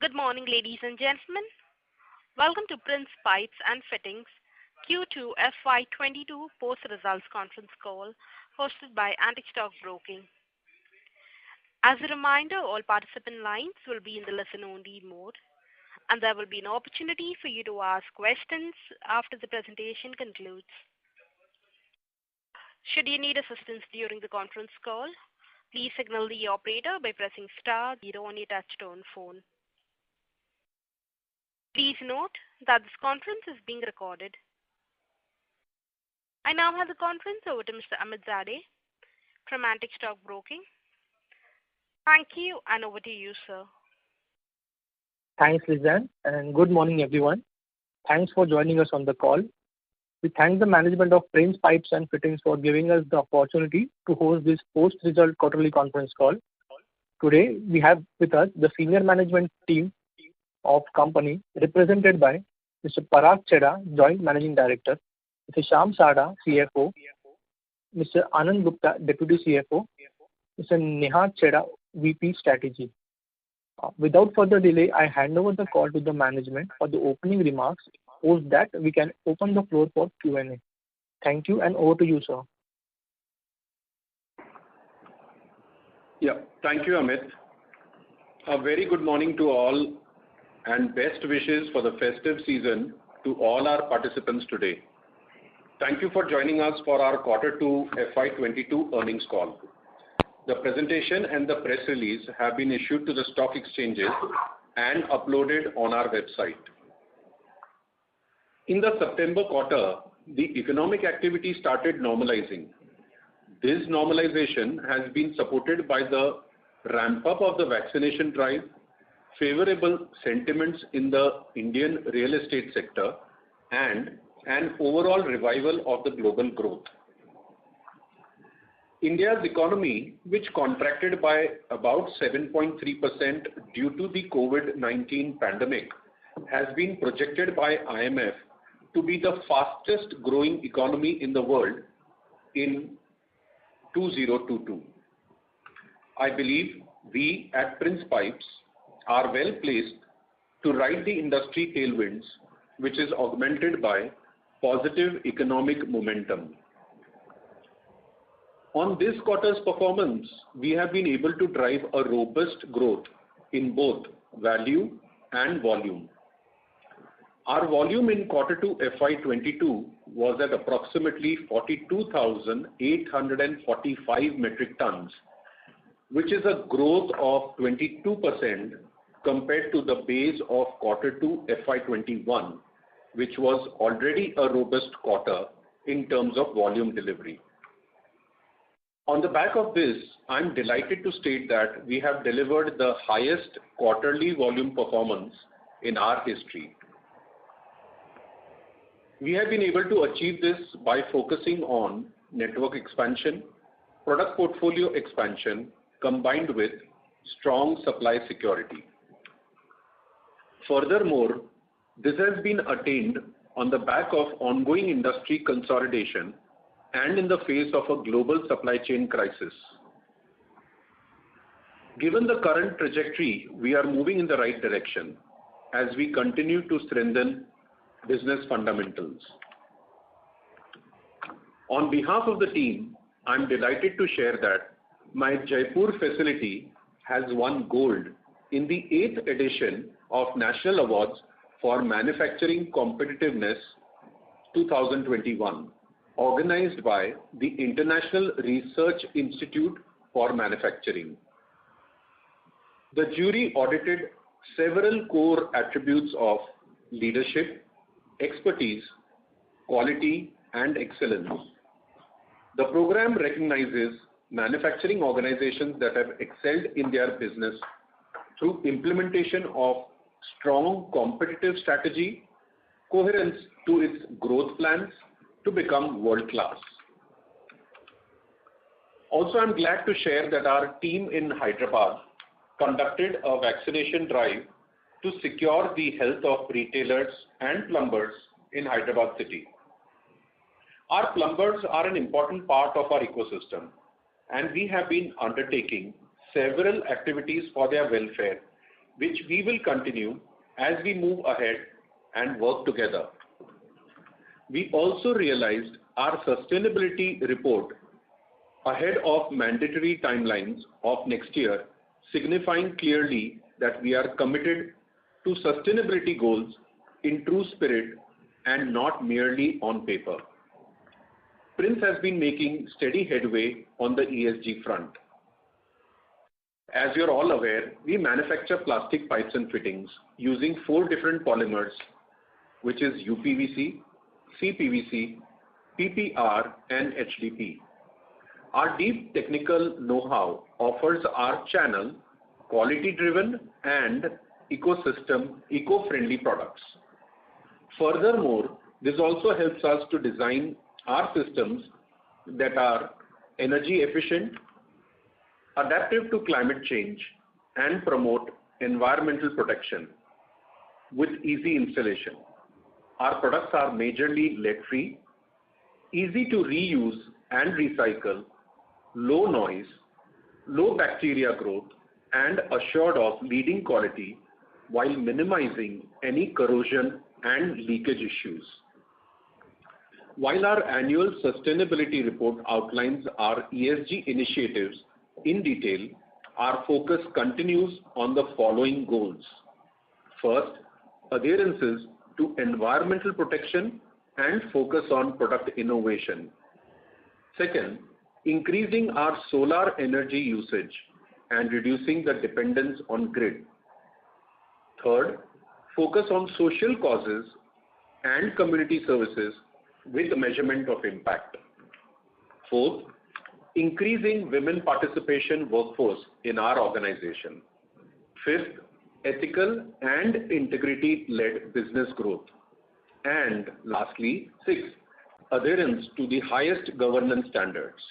Good morning, ladies and gentlemen. Welcome to Prince Pipes and Fittings Q2 FY22 post-results conference call hosted by Antique Stock Broking. As a reminder, all participant lines will be in the listen-only mode, and there will be an opportunity for you to ask questions after the presentation concludes. Should you need assistance during the conference call, please signal the operator by pressing star 0 on your touch-tone phone. Please note that this conference is being recorded. I now hand the conference over to Mr. Amit Zade from Antique Stock Broking. Thank you, and over to you, sir. Thanks, Lizanne, and good morning, everyone. Thanks for joining us on the call. We thank the management of Prince Pipes and Fittings for giving us the opportunity to host this post-result quarterly conference call. Today, we have with us the senior management team of company represented by Mr. Parag Chheda, Joint Managing Director, Mr. Shyam Sada, CFO, Mr. Anand Gupta, Deputy CFO, Mr. Neha Chheda, VP Strategy. Without further delay, I hand over the call to the management for the opening remarks. Post that, we can open the floor for Q&A. Thank you, and over to you, sir. Yeah, thank you, Amit. A very good morning to all and best wishes for the festive season to all our participants today. Thank you for joining us for our Q2 FY22 earnings call. The presentation and the press release have been issued to the stock exchanges and uploaded on our website. In the September quarter, the economic activity started normalizing. This normalization has been supported by the ramp up of the vaccination drive, favorable sentiments in the Indian real estate sector, and an overall revival of the global growth. India's economy, which contracted by about 7.3% due to the COVID-19 pandemic, has been projected by IMF to be the fastest growing economy in the world in 2022. I believe we at Prince Pipes are well placed to ride the industry tailwinds, which is augmented by positive economic momentum. On this quarter's performance, we have been able to drive a robust growth in both value and volume. Our volume in Q2 FY22 was at approximately 42,845 metric tons, which is a growth of 22% compared to the base of Q2 FY21, which was already a robust quarter in terms of volume delivery. On the back of this, I'm delighted to state that we have delivered the highest quarterly volume performance in our history. We have been able to achieve this by focusing on network expansion, product portfolio expansion, combined with strong supply security. Furthermore, this has been attained on the back of ongoing industry consolidation and in the face of a global supply chain crisis. Given the current trajectory, we are moving in the right direction as we continue to strengthen business fundamentals. On behalf of the team, I'm delighted to share that my Jaipur facility has won gold in the 8th edition of National Awards for Manufacturing Competitiveness 2021, organized by the International Research Institute for Manufacturing. The jury audited several core attributes of leadership, expertise, quality, and excellence. The program recognizes manufacturing organizations that have excelled in their business through implementation of strong competitive strategy, coherence to its growth plans to become world-class. Also, I'm glad to share that our team in Hyderabad conducted a vaccination drive to secure the health of retailers and plumbers in Hyderabad city. Our plumbers are an important part of our ecosystem, and we have been undertaking several activities for their welfare which we will continue as we move ahead and work together. We also realized our sustainability report ahead of mandatory timelines of next year, signifying clearly that we are committed to sustainability goals in true spirit and not merely on paper. Prince has been making steady headway on the ESG front. As you're all aware, we manufacture plastic pipes and fittings using 4 different polymers, which is UPVC, CPVC, PPR, and HDP. Our deep technical know-how offers our channel quality-driven and eco-friendly products. Furthermore, this also helps us to design our systems that are energy efficient, adaptive to climate change, and promote environmental protection with easy installation. Our products are majorly lead-free, easy to reuse and recycle, low noise, low bacteria growth, and assured of leading quality while minimizing any corrosion and leakage issues. While our annual sustainability report outlines our ESG initiatives in detail, our focus continues on the following goals. First, adherences to environmental protection and focus on product innovation. Second, increasing our solar energy usage and reducing the dependence on grid. Third, focus on social causes and community services with measurement of impact. Fourth, increasing women participation workforce in our organization. Fifth, ethical and integrity-led business growth. And lastly, sixth, adherence to the highest governance standards.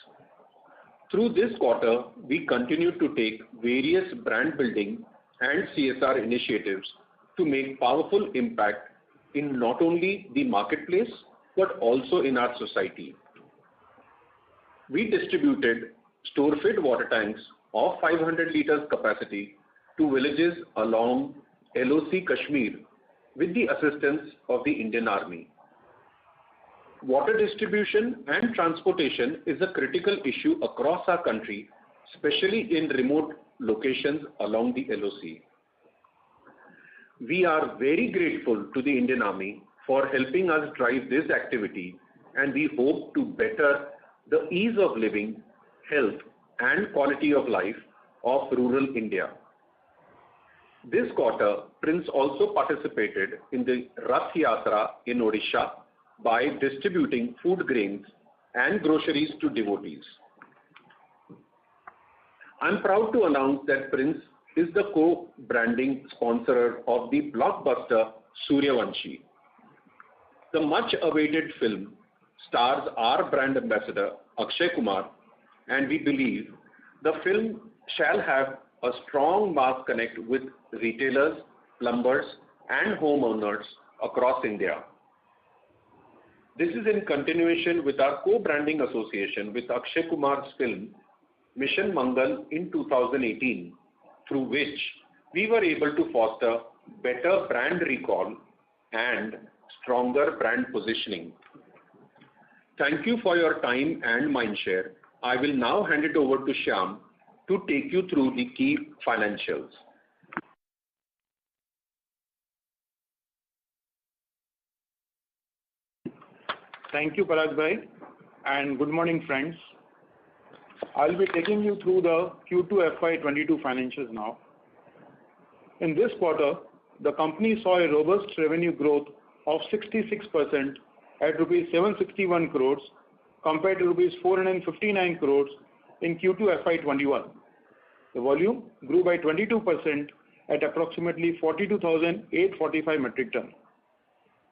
Through this quarter, we continue to take various brand building and CSR initiatives to make powerful impact in not only the marketplace, but also in our society. We distributed store-fed water tanks of 500 liters capacity to villages along LOC Kashmir with the assistance of the Indian Army. Water distribution and transportation is a critical issue across our country, especially in remote locations along the LOC. We are very grateful to the Indian Army for helping us drive this activity, and we hope to better the ease of living, health, and quality of life of rural India. This quarter, Prince also participated in the Rath Yatra in Odisha by distributing food grains and groceries to devotees. I'm proud to announce that Prince is the co-branding sponsor of the blockbuster Suryavanshi. The much-awaited film stars our brand ambassador Akshay Kumar, and we believe the film shall have a strong mass connect with retailers, plumbers, and homeowners across India. This is in continuation with our co-branding association with Akshay Kumar's film Mission Mangal in 2018, through which we were able to foster better brand recall and stronger brand positioning. Thank you for your time and mindshare. I will now hand it over to Shyam to take you through the key financials. Thank you, Parag Bhai, and good morning, friends. I'll be taking you through the Q2 FY22 financials now. In this quarter, the company saw a robust revenue growth of 66% at rupees 761 crores compared to rupees 459 crores in Q2 FY21. The volume grew by 22% at approximately 42,845 metric ton.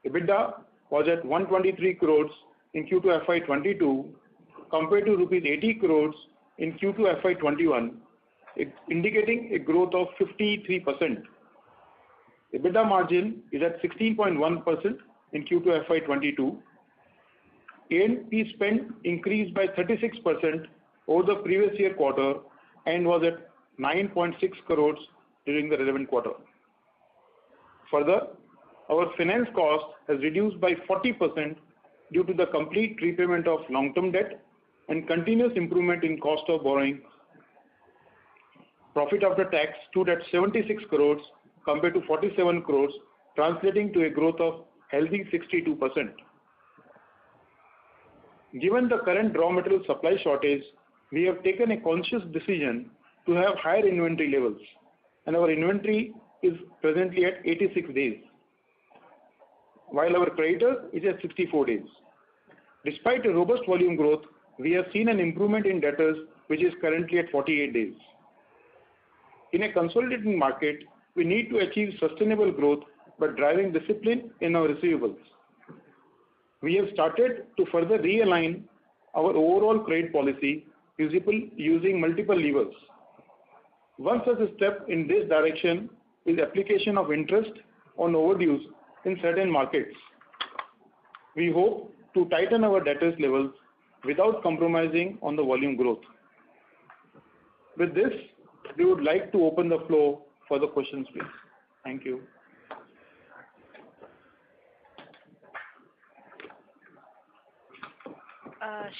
EBITDA was at 123 crores in Q2 FY22 compared to rupees 80 crores in Q2 FY21, indicating a growth of 53%. EBITDA margin is at 16.1% in Q2 FY22. A&P spend increased by 36% over the previous year quarter and was at 9.6 crores during the relevant quarter. Further, our finance cost has reduced by 40% due to the complete repayment of long-term debt and continuous improvement in cost of borrowing. Profit after tax stood at 76 crores compared to 47 crores, translating to a growth of healthy 62%. Given the current raw material supply shortage, we have taken a conscious decision to have higher inventory levels, and our inventory is presently at 86 days, while our creditor is at 64 days. Despite a robust volume growth, we have seen an improvement in debtors, which is currently at 48 days. In a consolidating market, we need to achieve sustainable growth by driving discipline in our receivables. We have started to further realign our overall credit policy using multiple levers. One such step in this direction is application of interest on overdues in certain markets. We hope to tighten our debtors levels without compromising on the volume growth. With this, we would like to open the floor for the questions, please. Thank you.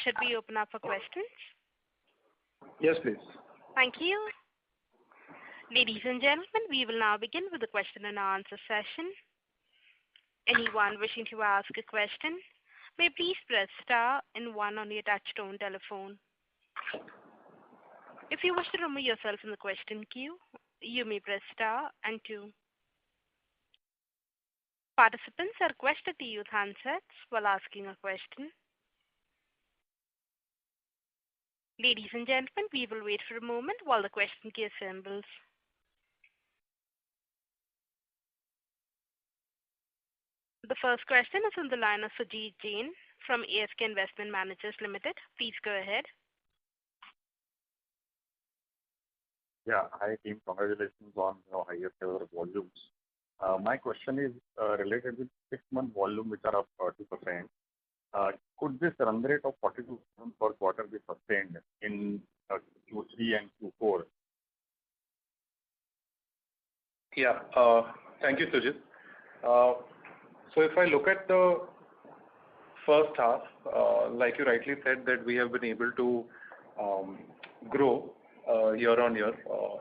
Should we open up for questions? Yes, please. Thank you. Ladies and gentlemen, we will now begin with the question and answer session. Anyone wishing to ask a question may please press star and one on your touchtone telephone. If you wish to remove yourself from the question queue, you may press star and two. Participants are requested to use handsets while asking a question. Ladies and gentlemen, we will wait for a moment while the question queue assembles. The first question is on the line of Sujit Jain from ASK Investment Managers Limited. Please go ahead. Yeah, hi team. Congratulations on your highest ever volumes. My question is related with 6-month volume, which are up 30%. Could this run rate of 42% per quarter be sustained in Q3 and Q4? Yeah, thank you, Sujit. So if I look at the first half, like you rightly said, that we have been able to grow year on year.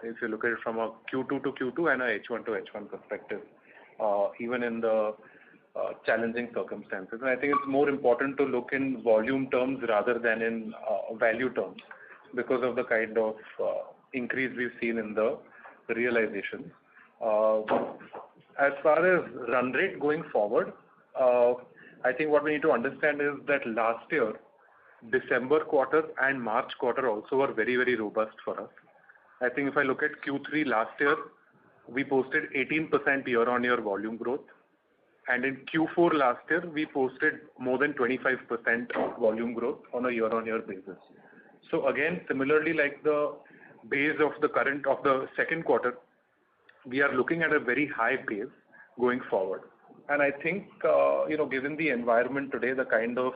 If you look at it from a Q2 to Q2 and a H1 to H1 perspective, even in the challenging circumstances. And I think it's more important to look in volume terms rather than in value terms because of the kind of increase we've seen in the realization. As far as run rate going forward, I think what we need to understand is that last year, December quarter and March quarter also were very, very robust for us. I think if I look at Q3 last year, we posted 18% year-on-year volume growth. And in Q4 last year, we posted more than 25% volume growth on a year-on-year basis. So again, similarly, like the base of the second quarter, we are looking at a very high pace going forward. And I think, given the environment today, the kind of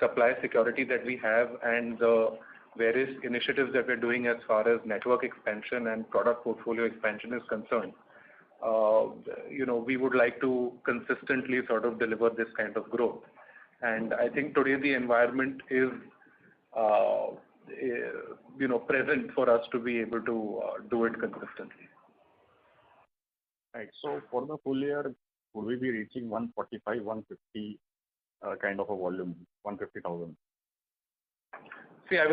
supply security that we have and the various initiatives that we're doing as far as network expansion and product portfolio expansion is concerned, we would like to consistently sort of deliver this kind of growth. And I think today the environment is, present for us to be able to do it consistently. Right. So for the full year, would we be reaching 145, 150 kind of a volume, 150,000? See, I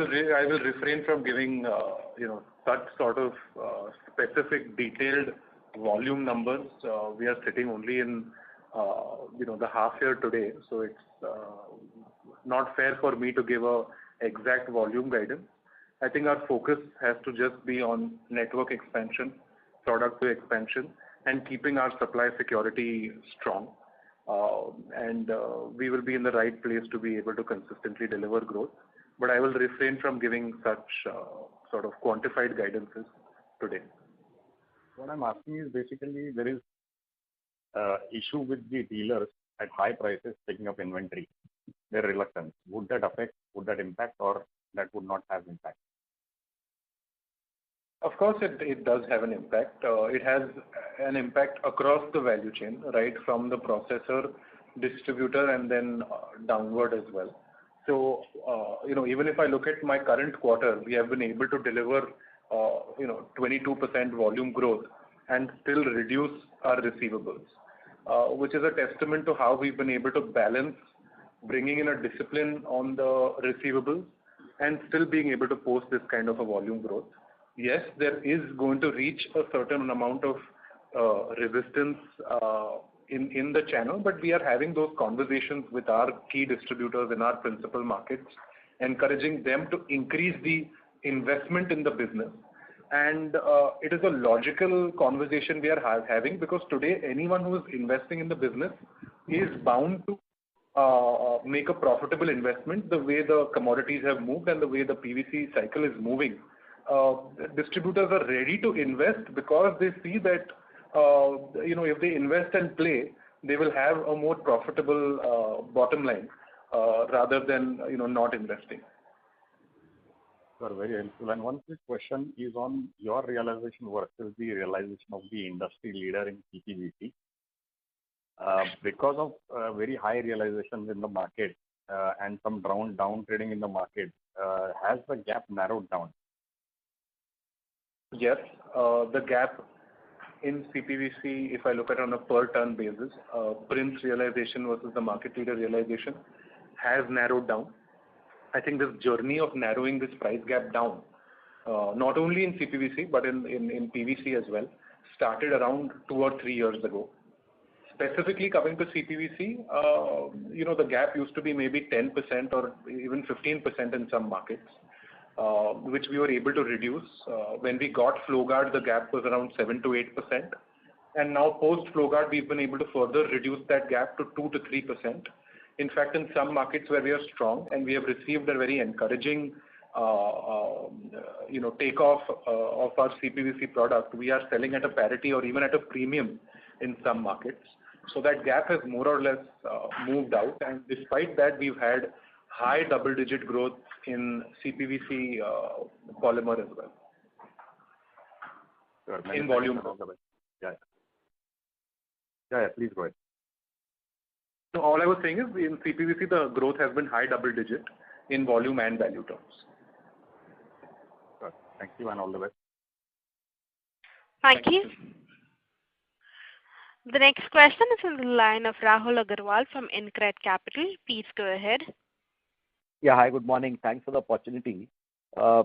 will refrain from giving such sort of specific detailed volume numbers. We are sitting only in the half year today, so it's not fair for me to give a exact volume guidance. I think our focus has to just be on network expansion, product expansion, and keeping our supply security strong. And we will be in the right place to be able to consistently deliver growth. But I will refrain from giving such sort of quantified guidances today. What I'm asking is basically there is issue with the dealers at high prices taking up inventory, their reluctance. Would that impact, or that would not have impact? Of course, it does have an impact. It has an impact across the value chain, right from the processor, distributor, and then downward as well. So, even if I look at my current quarter, we have been able to deliver, 22% volume growth and still reduce our receivables, which is a testament to how we've been able to balance bringing in a discipline on the receivables and still being able to post this kind of a volume growth. Yes, there is going to reach a certain amount of resistance in the channel, but we are having those conversations with our key distributors in our principal markets, encouraging them to increase the investment in the business. And it is a logical conversation we are having, because today anyone who is investing in the business is bound to make a profitable investment the way the commodities have moved and the way the PVC cycle is moving. Distributors are ready to invest because they see that if they invest and play, they will have a more profitable bottom line rather than not investing. Sir, very helpful. And one quick question is on your realization versus the realization of the industry leader in CPVC. Because of very high realizations in the market and some down trading in the market, has the gap narrowed down? Yes, the gap in CPVC, if I look at it on a per ton basis, Prince realization versus the market leader realization has narrowed down. I think this journey of narrowing this price gap down, not only in CPVC but in PVC as well, started around 2 or 3 years ago. Specifically coming to CPVC, the gap used to be maybe 10% or even 15% in some markets, which we were able to reduce. When we got FlowGuard, the gap was around 7 to 8%. And now post FlowGuard, we've been able to further reduce that gap to 2 to 3%. In fact, in some markets where we are strong and we have received a very encouraging takeoff of our CPVC product, we are selling at a parity or even at a premium in some markets. So that gap has more or less moved out, and despite that, we've had high double-digit growth in CPVC polymer as well. Sure. In volume. Yeah, please go ahead. So all I was saying is in CPVC, the growth has been high double-digit in volume and value terms. Sure. Thank you and all the best. Thank you. The next question is on the line of Rahul Agarwal from InCred Capital. Please go ahead. Yeah, hi, good morning. Thanks for the opportunity. Sir,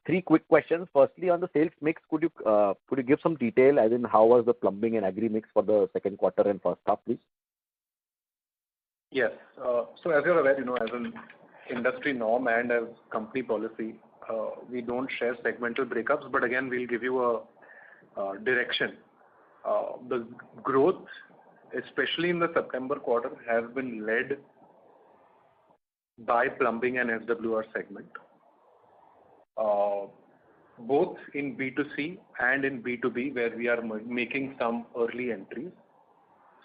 3 quick questions. Firstly, on the sales mix, could you give some detail, as in how was the plumbing and agri mix for the second quarter and first half, please? Yes. So as you're aware, as an industry norm and as company policy, we don't share segmental breakups, but again, we'll give you a direction. The growth, especially in the September quarter, has been led by plumbing and SWR segment, both in B2C and in B2B, where we are making some early entries.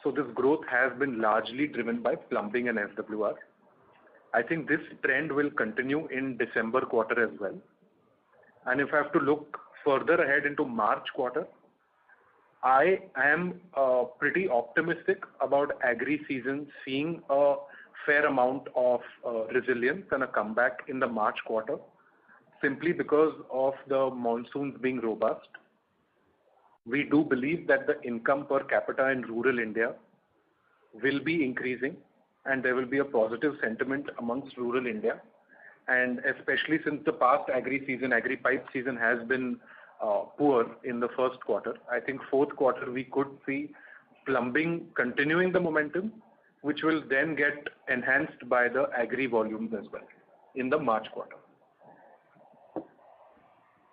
So this growth has been largely driven by plumbing and SWR. I think this trend will continue in December quarter as well. And if I have to look further ahead into March quarter, I am pretty optimistic about agri season seeing a fair amount of resilience and a comeback in the March quarter, simply because of the monsoons being robust. We do believe that the income per capita in rural India will be increasing, and there will be a positive sentiment amongst rural India. And especially since the past agri pipe season has been poor in the first quarter, I think fourth quarter we could see plumbing continuing the momentum, which will then get enhanced by the agri volumes as well in the March quarter.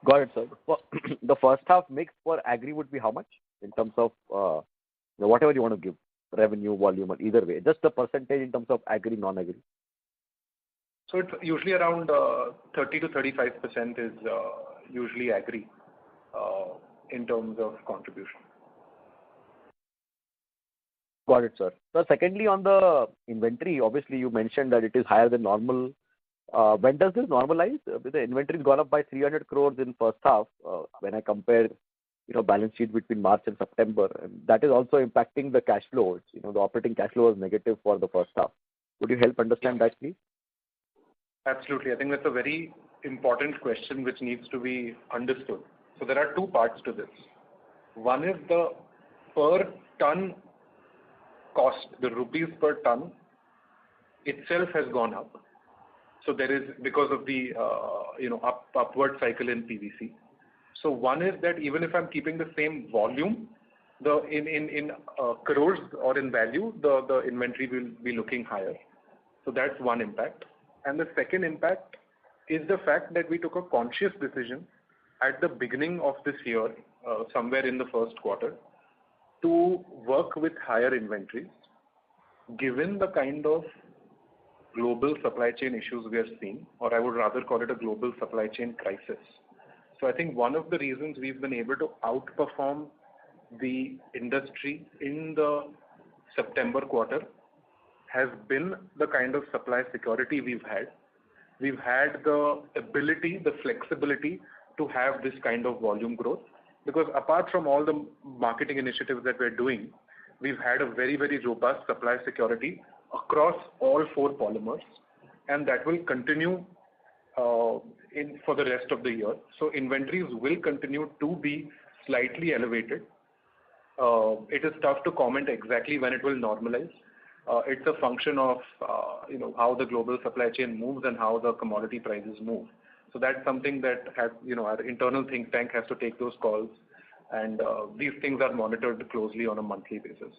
Got it, sir. The first half mix for agri would be how much in terms of whatever you want to give, revenue, volume, or either way, just the percentage in terms of agri, non-agri? So it's usually around 30 to 35% is usually agri in terms of contribution. Got it, sir. So secondly, on the inventory, obviously you mentioned that it is higher than normal. When does this normalize? The inventory's gone up by 300 crores in first half, when I compare, balance sheet between March and September, and that is also impacting the cash flows. The operating cash flow was negative for the first half. Could you help understand that, please? Absolutely. I think that's a very important question which needs to be understood. So there are two parts to this. One is the per ton cost, the rupees per ton itself has gone up. So there is, because of the upward cycle in PVC. So one is that even if I'm keeping the same volume, in crores or in value, the inventory will be looking higher. So that's one impact. And the second impact is the fact that we took a conscious decision at the beginning of this year, somewhere in the first quarter, to work with higher inventories, given the kind of global supply chain issues we are seeing, or I would rather call it a global supply chain crisis. So I think one of the reasons we've been able to outperform the industry in the September quarter has been the kind of supply security we've had. We've had the ability, the flexibility to have this kind of volume growth, because apart from all the marketing initiatives that we're doing, we've had a very, very robust supply security across all four polymers, and that will continue for the rest of the year. So inventories will continue to be slightly elevated. It is tough to comment exactly when it will normalize. It's a function of how the global supply chain moves and how the commodity prices move. So that's something that our internal think tank has to take those calls, and these things are monitored closely on a monthly basis.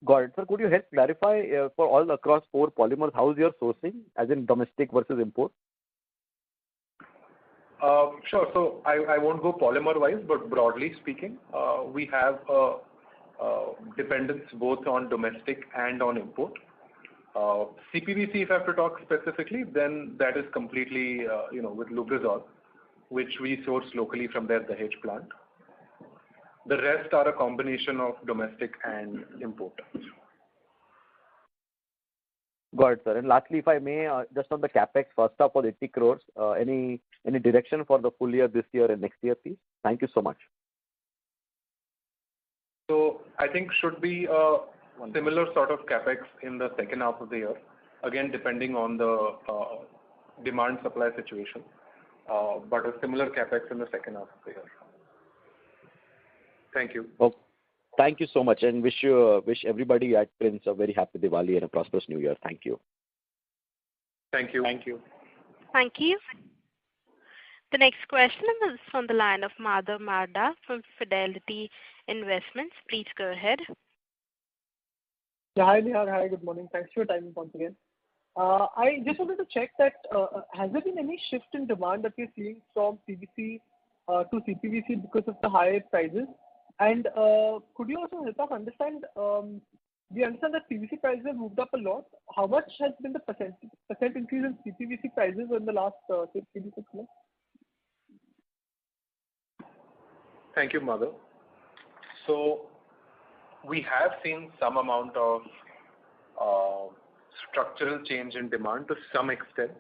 Got it. Sir, could you help clarify for all across four polymers, how is your sourcing, as in domestic versus import? Sure. So I won't go polymer-wise, but broadly speaking, we have dependence both on domestic and on import. CPVC, if I have to talk specifically, then that is completely, with Lubrizol, which we source locally from their Dahej plant. The rest are a combination of domestic and import. Got it, sir. And lastly, if I may, just on the capex, first up for 80 crores, any direction for the full year this year and next year, please? Thank you so much. So I think should be a similar sort of capex in the second half of the year, again depending on the demand supply situation, but a similar capex in the second half of the year. Thank you. Oh, thank you so much, and wish everybody at Prince a very happy Diwali and a prosperous New Year. Thank you. Thank you. Thank you. Thank you. The next question is from the line of Madhav Marda from Fidelity Investments. Please go ahead. Yeah, hi Nihar. Hi, good morning. Thanks for your time once again. I just wanted to check that has there been any shift in demand that you're seeing from PVC to CPVC because of the higher prices? And could you also help us understand, we understand that PVC prices have moved up a lot. How much has been the percent increase in CPVC prices in the last 6 months? Thank you, Madhav. So we have seen some amount of structural change in demand to some extent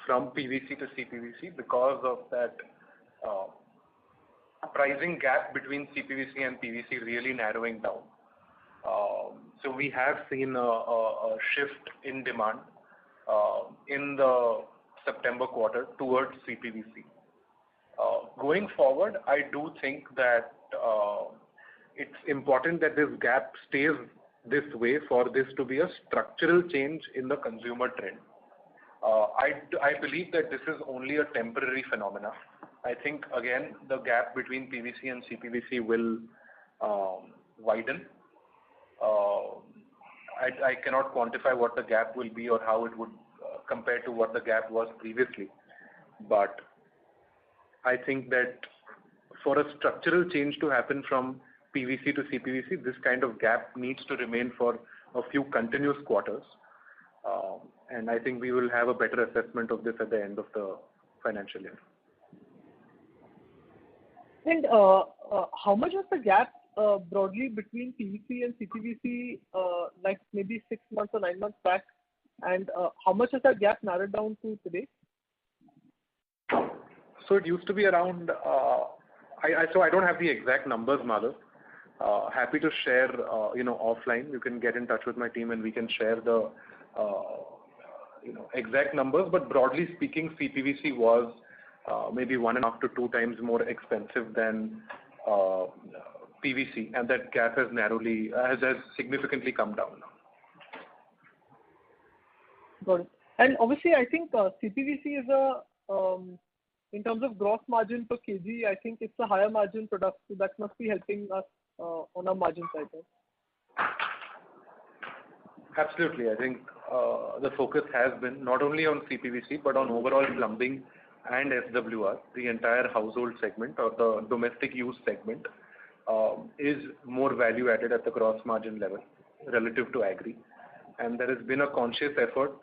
from PVC to CPVC because of that pricing gap between CPVC and PVC really narrowing down. So we have seen a shift in demand in the September quarter towards CPVC. Going forward, I do think that it's important that this gap stays this way for this to be a structural change in the consumer trend. I believe that this is only a temporary phenomena. I think, again, the gap between PVC and CPVC will widen. I cannot quantify what the gap will be or how it would compare to what the gap was previously. But I think that for a structural change to happen from PVC to CPVC, this kind of gap needs to remain for a few continuous quarters. And I think we will have a better assessment of this at the end of the financial year. And how much was the gap broadly between PVC and CPVC, like maybe 6 months or 9 months back? And how much has that gap narrowed down to today? So it used to be around, so I don't have the exact numbers, Madhav. Happy to share, offline. You can get in touch with my team and we can share the, exact numbers. But broadly speaking, CPVC was maybe 1.5 to 2 times more expensive than PVC, and that gap has significantly come down now. Got it. And obviously, I think CPVC is in terms of gross margin per kg, I think it's a higher margin product, so that must be helping us on our margin side. Right? Absolutely. I think the focus has been not only on CPVC, but on overall plumbing and SWR. The entire household segment or the domestic use segment is more value added at the gross margin level relative to agri. And there has been a conscious effort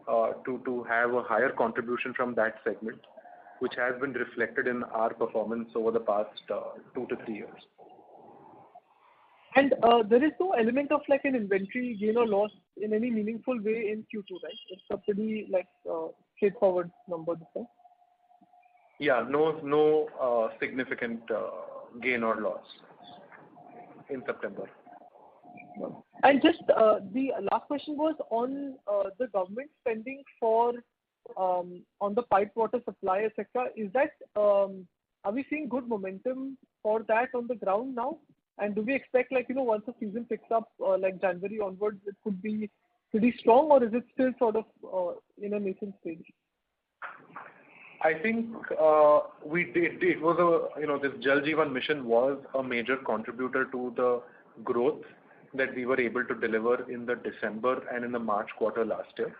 to have a higher contribution from that segment, which has been reflected in our performance over the past 2 to 3 years. And there is no element of like an inventory gain or loss in any meaningful way in Q2, right? It's a pretty straightforward number this time. Yeah, no significant gain or loss in September. And just the last question was on the government spending for on the piped water supply, etc. Is that are we seeing good momentum for that on the ground now? And do we expect once the season picks up like January onwards, it could be pretty strong, or is it still sort of in a nascent stage? I think we did. It was this Jal Jeevan mission was a major contributor to the growth that we were able to deliver in the December and in the March quarter last year.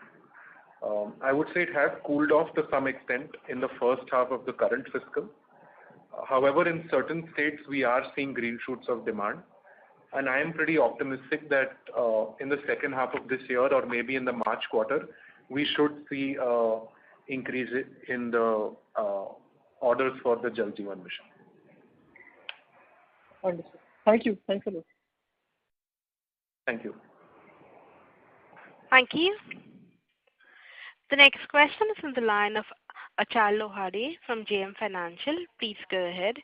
I would say it has cooled off to some extent in the first half of the current fiscal. However, in certain states, we are seeing green shoots of demand. And I am pretty optimistic that in the second half of this year or maybe in the March quarter, we should see increase in the orders for the Jal Jeevan mission. Understood. Thank you. Thanks a lot. Thank you. Thank you. The next question is on the line of Achal Lohade from JM Financial. Please go ahead.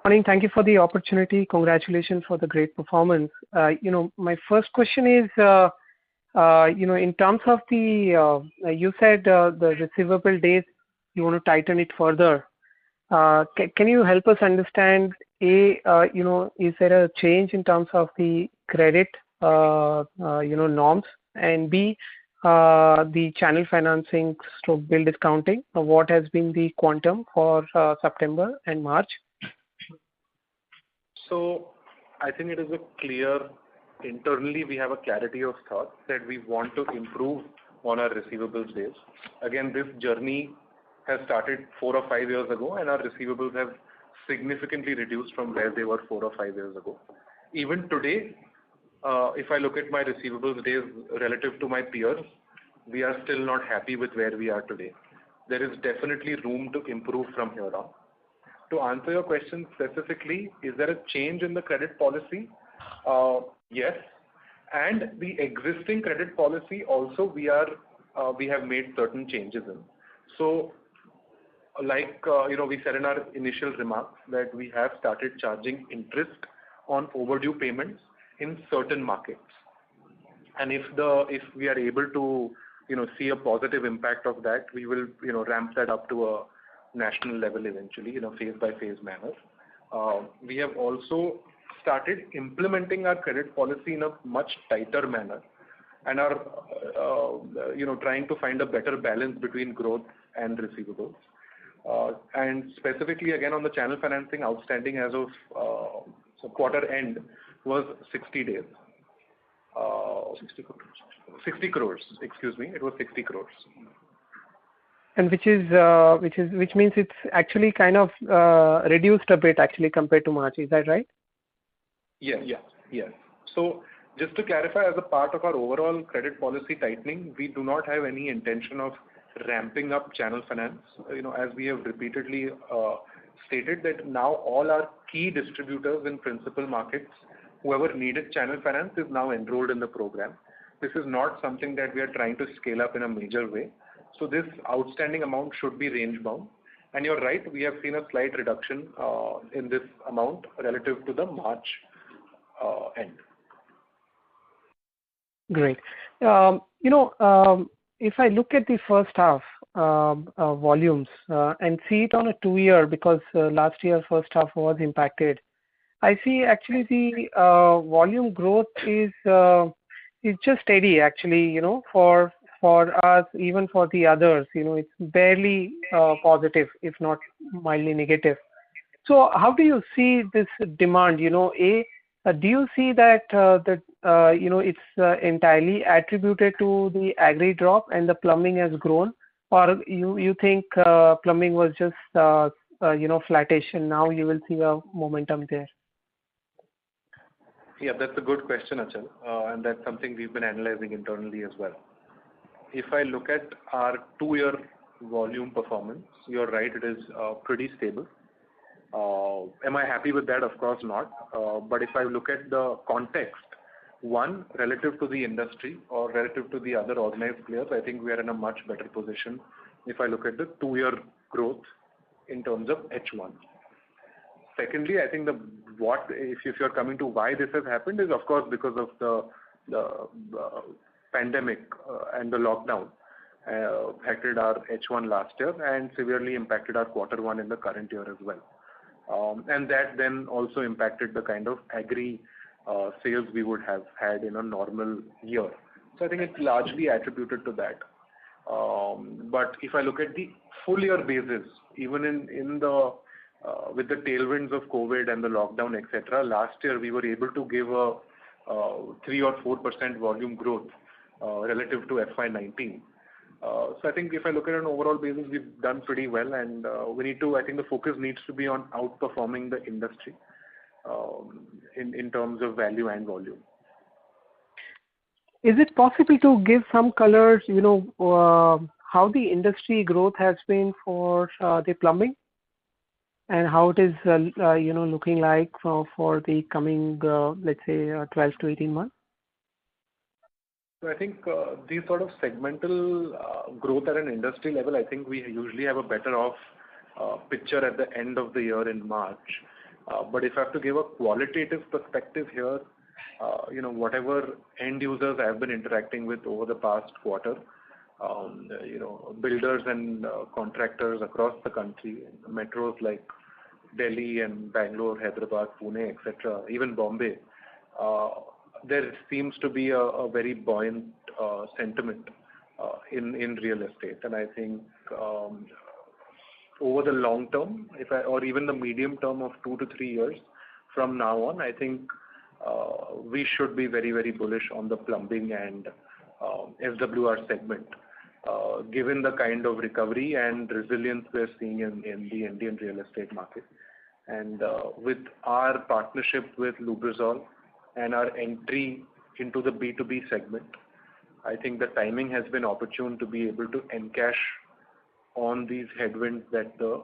Morning. Thank you for the opportunity. Congratulations for the great performance. My first question is, in terms of the, you said the receivable days, you want to tighten it further. Can you help us understand, is there a change in terms of the credit, norms, and B, the channel financing stroke bill discounting? What has been the quantum for September and March? So I think it is a clear, internally we have a clarity of thought that we want to improve on our receivables days. Again, this journey has started 4 or 5 years ago, and our receivables have significantly reduced from where they were 4 or 5 years ago. Even today, if I look at my receivables days relative to my peers, we are still not happy with where we are today. There is definitely room to improve from here on. To answer your question specifically, is there a change in the credit policy? Yes. And the existing credit policy also we have made certain changes in. So we said in our initial remarks that we have started charging interest on overdue payments in certain markets. And if we are able to see a positive impact of that, we will ramp that up to a national level eventually in a phase by phase manner. We have also started implementing our credit policy in a much tighter manner and are trying to find a better balance between growth and receivables. And specifically again on the channel financing, outstanding as of quarter end was 60 days. 60 crores, excuse me. It was 60 crores. And which means it's actually kind of reduced a bit actually compared to March. Is that right? Yes. So just to clarify, as a part of our overall credit policy tightening, we do not have any intention of ramping up channel finance. As we have repeatedly stated that now all our key distributors in principal markets, whoever needed channel finance is now enrolled in the program. This is not something that we are trying to scale up in a major way. So this outstanding amount should be range bound. And you're right, we have seen a slight reduction in this amount relative to the March end. Great. If I look at the first half volumes and see it on a 2-year, because last year first half was impacted, I see actually the volume growth is just steady actually, for us, even for the others, it's barely positive, if not mildly negative. So how do you see this demand? Do you see that it's entirely attributed to the agri drop and the plumbing has grown, or you think plumbing was just flattish and now you will see a momentum there? Yeah, that's a good question, Achal, and that's something we've been analyzing internally as well. If I look at our 2-year volume performance, you're right, it is pretty stable. Am I happy with that? Of course not. But if I look at the context, one, relative to the industry or relative to the other organized players, I think we are in a much better position if I look at the 2-year growth in terms of H1. Secondly, I think if you're coming to why this has happened is of course because of the pandemic and the lockdown affected our H1 last year and severely impacted our Q1 in the current year as well. And that then also impacted the kind of agri sales we would have had in a normal year. So I think it's largely attributed to that. But if I look at the full year basis, even in the with the tailwinds of COVID and the lockdown, etc., last year we were able to give a 3 or 4% volume growth relative to FY19. So I think if I look at an overall basis, we've done pretty well, and I think the focus needs to be on outperforming the industry in terms of value and volume. Is it possible to give some colors, how the industry growth has been for the plumbing, and how it is, looking like for the coming, let's say, 12 to 18 months? So I think these sort of segmental growth at an industry level, I think we usually have a better off picture at the end of the year in March. But if I have to give a qualitative perspective here, whatever end users I have been interacting with over the past quarter, builders and contractors across the country, metros like Delhi and Bangalore, Hyderabad, Pune, etc., even Bombay, there seems to be a very buoyant sentiment in real estate. And I think over the long term, or even the medium term of 2 to 3 years from now on, I think we should be very, very bullish on the plumbing and SWR segment, given the kind of recovery and resilience we're seeing in the Indian real estate market. And with our partnership with Lubrizol and our entry into the B2B segment, I think the timing has been opportune to be able to encash on these headwinds that the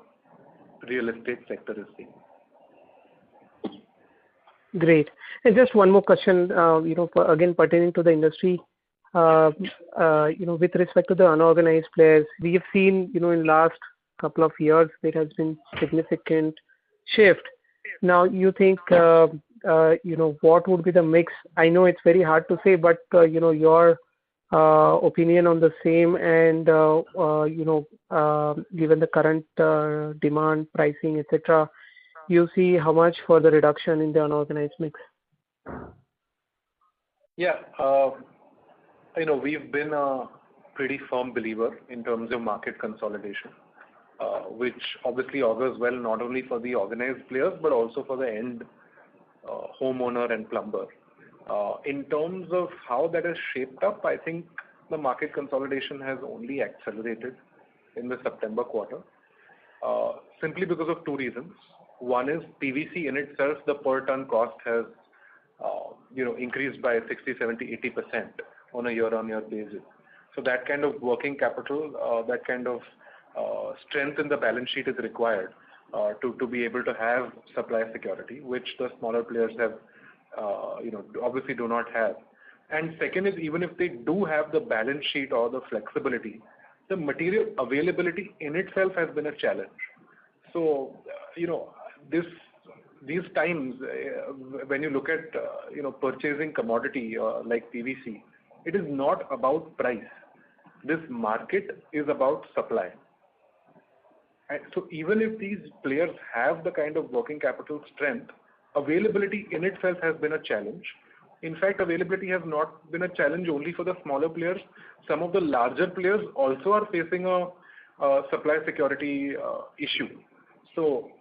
real estate sector is seeing. Great. And just one more question, again pertaining to the industry, with respect to the unorganized players, we have seen, in last couple of years, there has been significant shift. Now, you think, what would be the mix? I know it's very hard to say, but, your opinion on the same, and, given the current demand, pricing, etc., you see how much further reduction in the unorganized mix? Yeah, we've been a pretty firm believer in terms of market consolidation, which obviously augurs well not only for the organized players but also for the end homeowner and plumber. In terms of how that has shaped up, I think the market consolidation has only accelerated in the September quarter, simply because of 2 reasons. One is PVC in itself, the per ton cost has increased by 60, 70, 80% on a year-on-year basis. So that kind of working capital, that kind of strength in the balance sheet is required to be able to have supply security, which the smaller players have, obviously do not have. And second is, even if they do have the balance sheet or the flexibility, the material availability in itself has been a challenge. So, these times, when you look at, purchasing commodity like PVC, it is not about price. This market is about supply. And so even if these players have the kind of working capital strength, availability in itself has been a challenge. In fact, availability has not been a challenge only for the smaller players. Some of the larger players also are facing a supply security issue. So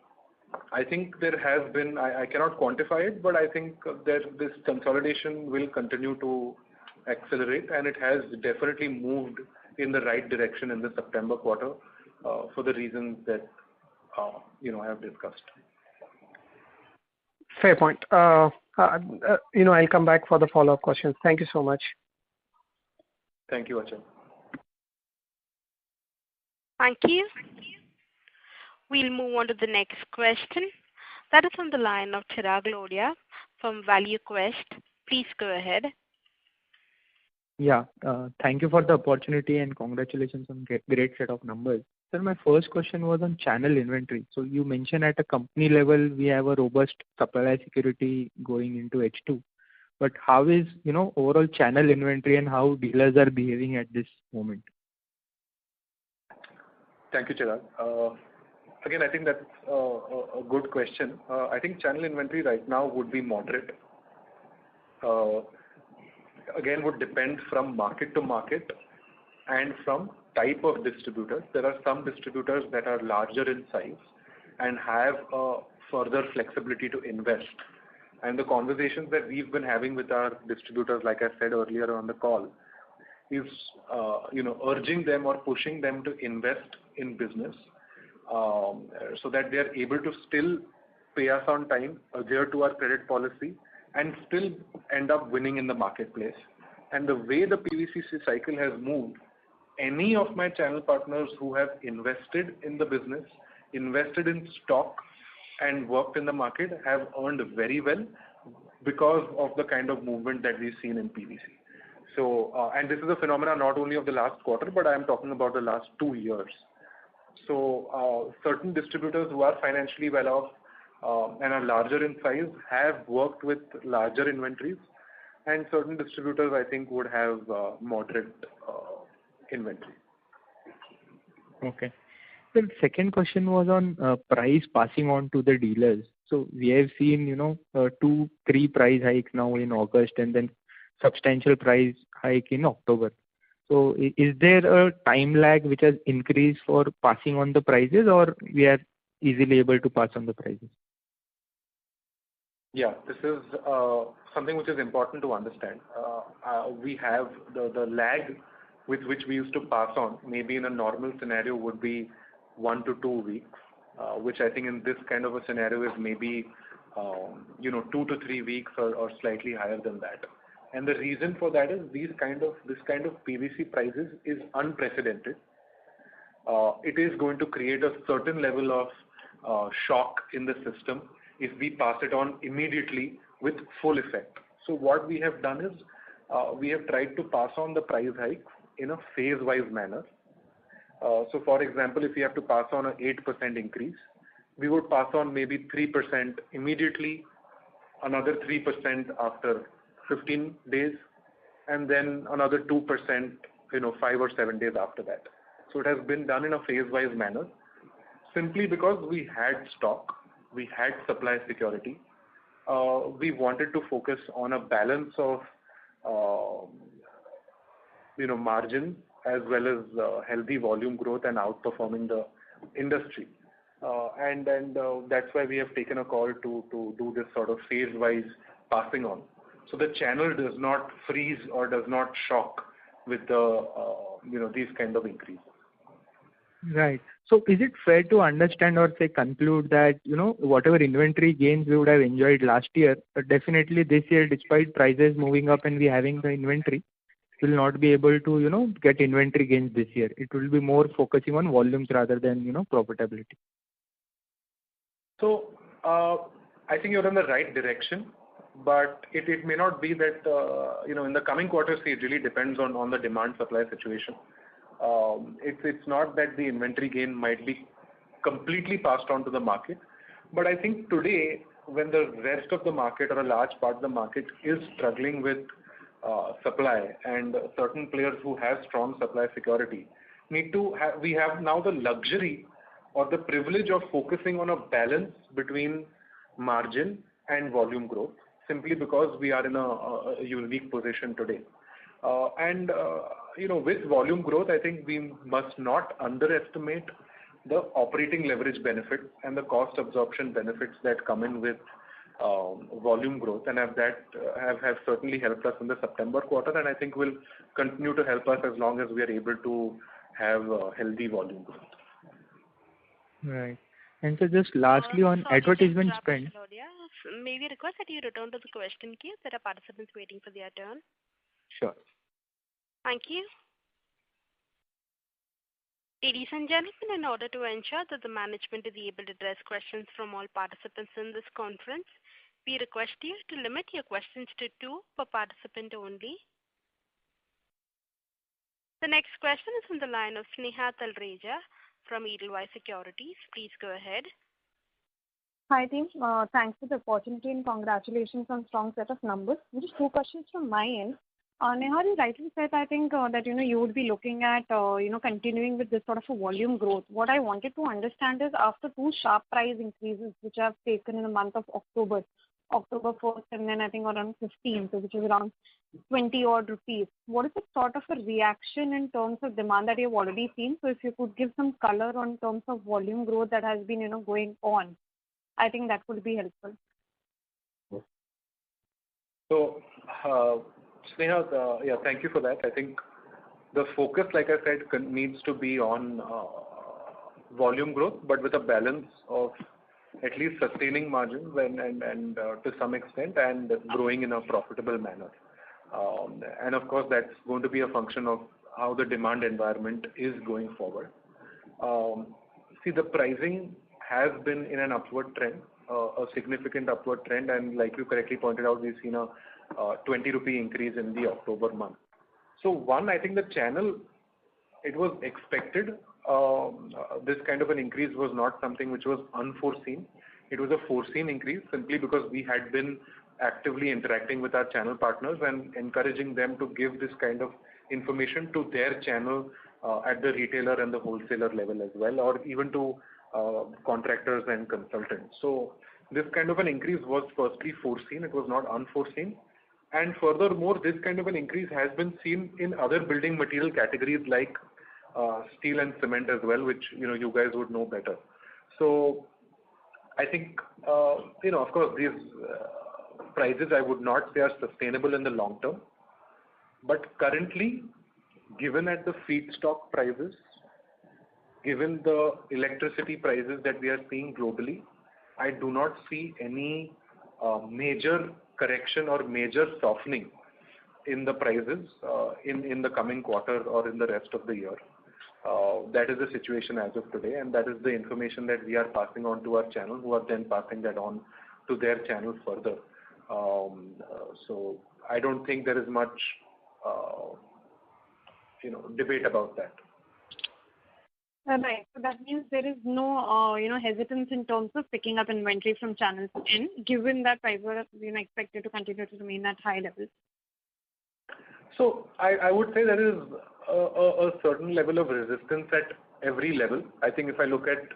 I think there has been, I cannot quantify it, but I think this consolidation will continue to accelerate, and it has definitely moved in the right direction in the September quarter for the reasons that I have discussed. Fair point. I'll come back for the follow-up questions. Thank you so much. Thank you, Achal. Thank you. We'll move on to the next question. That is on the line of Chirag Lodaya from ValueQuest. Please go ahead. Yeah, thank you for the opportunity and congratulations on great set of numbers. Sir, my first question was on channel inventory. So you mentioned at a company level we have a robust supply security going into H2. But how is overall channel inventory and how dealers are behaving at this moment? Thank you, Chirag. Again, I think that's a good question. I think channel inventory right now would be moderate. Again, would depend from market to market and from type of distributors. There are some distributors that are larger in size and have further flexibility to invest. And the conversations that we've been having with our distributors, like I said earlier on the call, is urging them or pushing them to invest in business so that they are able to still pay us on time, adhere to our credit policy, and still end up winning in the marketplace. And the way the PVC cycle has moved, any of my channel partners who have invested in the business, invested in stock, and worked in the market have earned very well because of the kind of movement that we've seen in PVC. So, and this is a phenomenon not only of the last quarter, but I am talking about the last 2 years. So, certain distributors who are financially well off and are larger in size have worked with larger inventories, and certain distributors, I think, would have moderate inventory. Okay. The second question was on price passing on to the dealers. So we have seen, 2-3 price hikes now in August and then substantial price hike in October. So is there a time lag which has increased for passing on the prices, or we are easily able to pass on the prices? Yeah, this is something which is important to understand. We have the lag with which we used to pass on, maybe in a normal scenario would be 1 to 2 weeks, which I think in this kind of a scenario is maybe 2 to 3 weeks or slightly higher than that. And the reason for that is this kind of PVC prices is unprecedented. It is going to create a certain level of shock in the system if we pass it on immediately with full effect. So what we have done is we have tried to pass on the price hike in a phase-wise manner. So for example, if we have to pass on an 8% increase, we would pass on maybe 3% immediately, another 3% after 15 days, and then another 2%, 5 or 7 days after that. So it has been done in a phase-wise manner, simply because we had stock, we had supply security. We wanted to focus on a balance of, margin as well as healthy volume growth and outperforming the industry. And that's why we have taken a call to do this sort of phase-wise passing on. So the channel does not freeze or does not shock with the, these kind of increases. Right. So is it fair to understand or say conclude that, whatever inventory gains we would have enjoyed last year, but definitely this year, despite prices moving up and we having the inventory, will not be able to, get inventory gains this year. It will be more focusing on volumes rather than, profitability. So I think you're in the right direction. but it may not be that, in the coming quarters, it really depends on the demand-supply situation. It's not that the inventory gain might be completely passed on to the market, but I think today, when the rest of the market or a large part of the market is struggling with supply, and certain players who have strong supply security we have now the luxury or the privilege of focusing on a balance between margin and volume growth, simply because we are in a unique position today. With volume growth, I think we must not underestimate the operating leverage benefits and the cost absorption benefits that come in with volume growth, and have certainly helped us in the September quarter, and I think will continue to help us as long as we are able to have healthy volume growth. Right. And so just lastly on advertisement spend. May we request that you return to the question queue? There are participants waiting for their turn. Sure. Thank you. Ladies and gentlemen, in order to ensure that the management is able to address questions from all participants in this conference, we request you to limit your questions to 2 per participant only. The next question is from the line of Sneha Talreja from Edelweiss Securities. Please go ahead. Hi team, thanks for the opportunity and congratulations on strong set of numbers. Just 2 questions from my end. Neha, you rightly said, I think that you would be looking at continuing with this sort of a volume growth. What I wanted to understand is, after 2 sharp price increases which have taken in the month of October 1st and then I think around 15th, which is around 20 odd rupees, what is the sort of a reaction in terms of demand that you've already seen? So if you could give some color on terms of volume growth that has been going on, I think that would be helpful. So Sneha, thank you for that. I think the focus, like I said, needs to be on volume growth, but with a balance of at least sustaining margins and to some extent, and growing in a profitable manner. And of course, that's going to be a function of how the demand environment is going forward. See, the pricing has been in an upward trend, a significant upward trend, and like you correctly pointed out, we've seen a 20 rupee increase in the October month. So one, I think the channel, it was expected. This kind of an increase was not something which was unforeseen. It was a foreseen increase, simply because we had been actively interacting with our channel partners and encouraging them to give this kind of information to their channel at the retailer and the wholesaler level as well, or even to contractors and consultants. So this kind of an increase was firstly foreseen, it was not unforeseen. And furthermore, this kind of an increase has been seen in other building material categories like steel and cement as well, which you guys would know better. So I think of course these prices, I would not say are sustainable in the long term, but currently, given at the feedstock prices, given the electricity prices that we are seeing globally, I do not see any major correction or major softening in the prices in the coming quarter or in the rest of the year. That is the situation as of today, and that is the information that we are passing on to our channel, who are then passing that on to their channel further. So I don't think there is much debate about that. Right. So that means there is no, hesitance in terms of picking up inventory from channels in, given that prices are, expected to continue to remain at high levels. So I would say there is a certain level of resistance at every level. I think if I look at,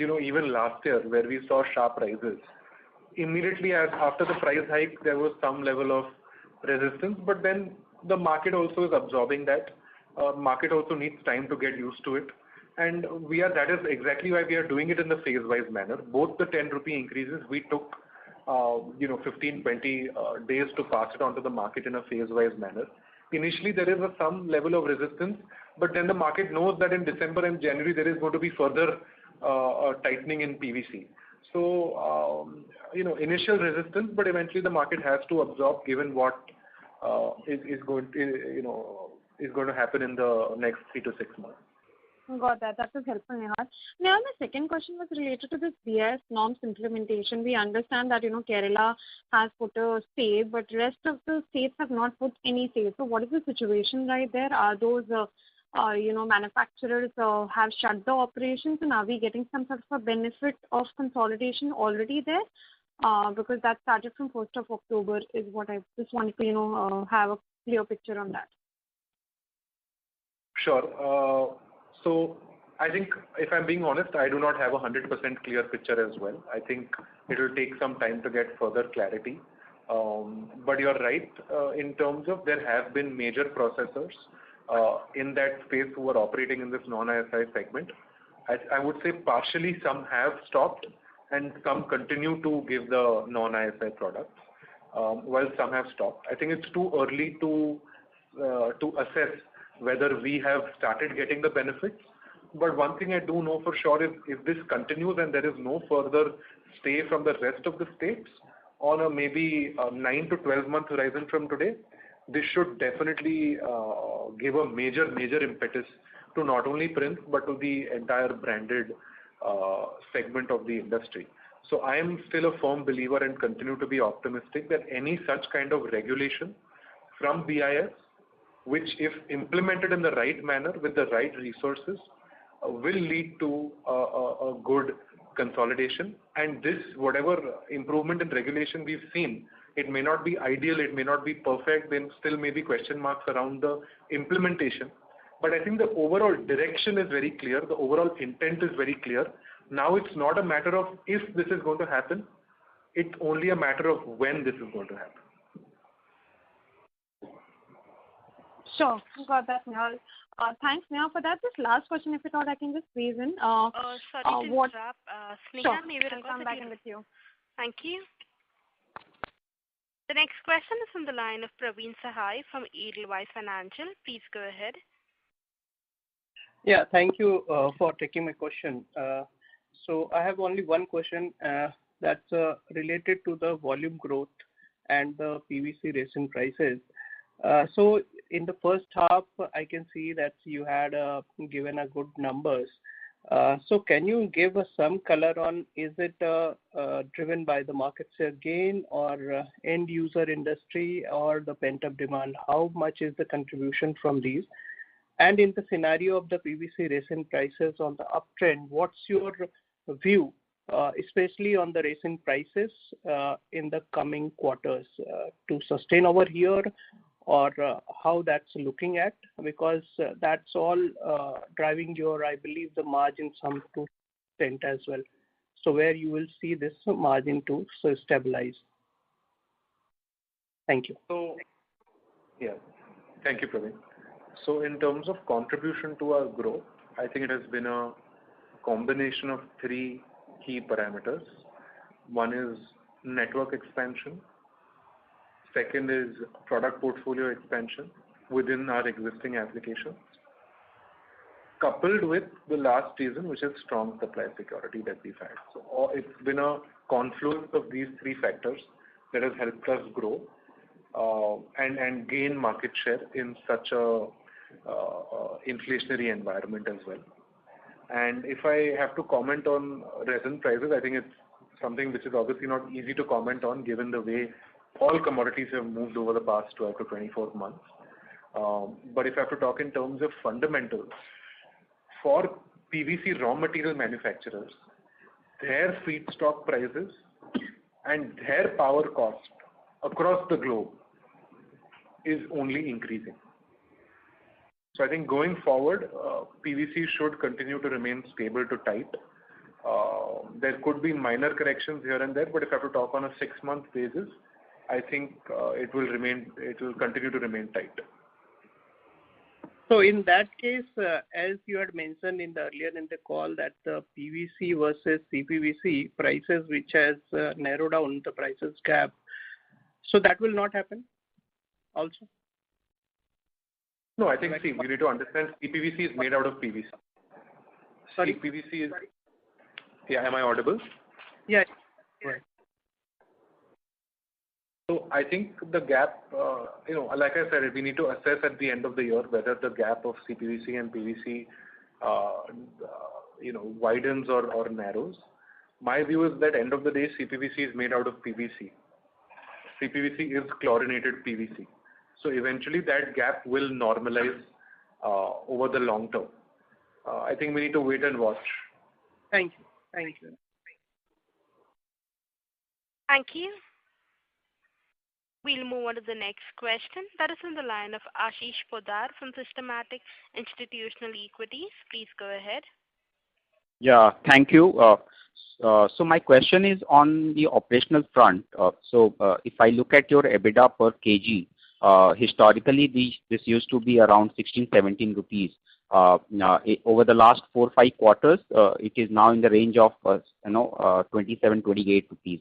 even last year where we saw sharp rises, immediately after the price hike, there was some level of resistance, but then the market also is absorbing that. Market also needs time to get used to it, and that is exactly why we are doing it in the phase-wise manner. Both the 10 rupee increases, we took 15, 20 days to pass it on to the market in a phase-wise manner. Initially, there is some level of resistance, but then the market knows that in December and January there is going to be further tightening in PVC. So, initial resistance, but eventually the market has to absorb, given what is going to happen in the next 3 to 6 months. Got that. That was helpful, Nehal. Nehal, my second question was related to this BIS norms implementation. We understand that, Kerala has put a stay, but rest of the states have not put any stay. So what is the situation right there? Are those, manufacturers have shut the operations, and are we getting some sort of a benefit of consolidation already there? Because that started from 1st of October is what I just wanted to, have a clear picture on that. Sure. So I think, if I'm being honest, I do not have a 100% clear picture as well. I think it will take some time to get further clarity. But you're right, in terms of there have been major processors in that space who are operating in this non-ISI segment. I would say partially some have stopped and some continue to give the non-ISI products, while some have stopped. I think it's too early to assess whether we have started getting the benefits. But one thing I do know for sure is if this continues and there is no further stay from the rest of the states on a maybe 9 to 12 month horizon from today, this should definitely give a major impetus to not only Prince but to the entire branded segment of the industry. So I am still a firm believer and continue to be optimistic that any such kind of regulation from BIS, which if implemented in the right manner with the right resources, will lead to a good consolidation. And this, whatever improvement in regulation we've seen, it may not be ideal, it may not be perfect, then still may be question marks around the implementation. But I think the overall direction is very clear, the overall intent is very clear. Now it's not a matter of if this is going to happen, it's only a matter of when this is going to happen. Sure, got that, Nehal. Thanks, Nehal, for that. This last question, if at all I can just squeeze in. Sorry to interrupt. Sneha, sure, may we I'll come back in with you. Thank you. The next question is from the line of Praveen Sahai from Edelweiss Financial. Please go ahead. Yeah, thank you for taking my question. So I have only one question that's related to the volume growth and the PVC resin prices. So in the first half, I can see that you had given a good numbers. So can you give us some color on, is it driven by the market share gain or end user industry or the pent-up demand? How much is the contribution from these? And in the scenario of the PVC resin prices on the uptrend, what's your view, especially on the resin prices in the coming quarters to sustain over here, or how that's looking at? Because that's all driving your, I believe, the margin some to extent as well. So where you will see this margin to stabilize. Thank you. So, yeah, thank you, Praveen. So in terms of contribution to our growth, I think it has been a combination of three key parameters. One is network expansion. Second is product portfolio expansion within our existing applications, coupled with the last reason, which is strong supply security that we've had. So it's been a confluence of these three factors that has helped us grow and gain market share in such a inflationary environment as well. And if I have to comment on resin prices, I think it's something which is obviously not easy to comment on given the way all commodities have moved over the past 12 to 24 months. But if I have to talk in terms of fundamentals, for PVC raw material manufacturers, their feedstock prices and their power cost across the globe is only increasing. So I think going forward, PVC should continue to remain stable to tight. There could be minor corrections here and there, but if I have to talk on a 6-month basis, I think it will continue to remain tight. So in that case, as you had mentioned earlier in the call, that the PVC versus CPVC prices, which has narrowed down the prices gap, so that will not happen also? No, I think, we need to understand CPVC is made out of PVC. Sorry? CPVC is... Yeah, am I audible? Yeah. Right. So I think the gap, like I said, we need to assess at the end of the year whether the gap of CPVC and PVC widens or narrows. My view is that end of the day, CPVC is made out of PVC. CPVC is chlorinated PVC. So eventually that gap will normalize over the long term. I think we need to wait and watch. Thank you. Thank you. Thank you. We'll move on to the next question. That is on the line of Ashish Poddar from Systematic Institutional Equities. Please go ahead. Yeah, thank you. So my question is on the operational front. If I look at your EBITDA per kg, historically this used to be around 16-17 rupees. Over the last 4-5 quarters, it is now in the range of 27-28 rupees.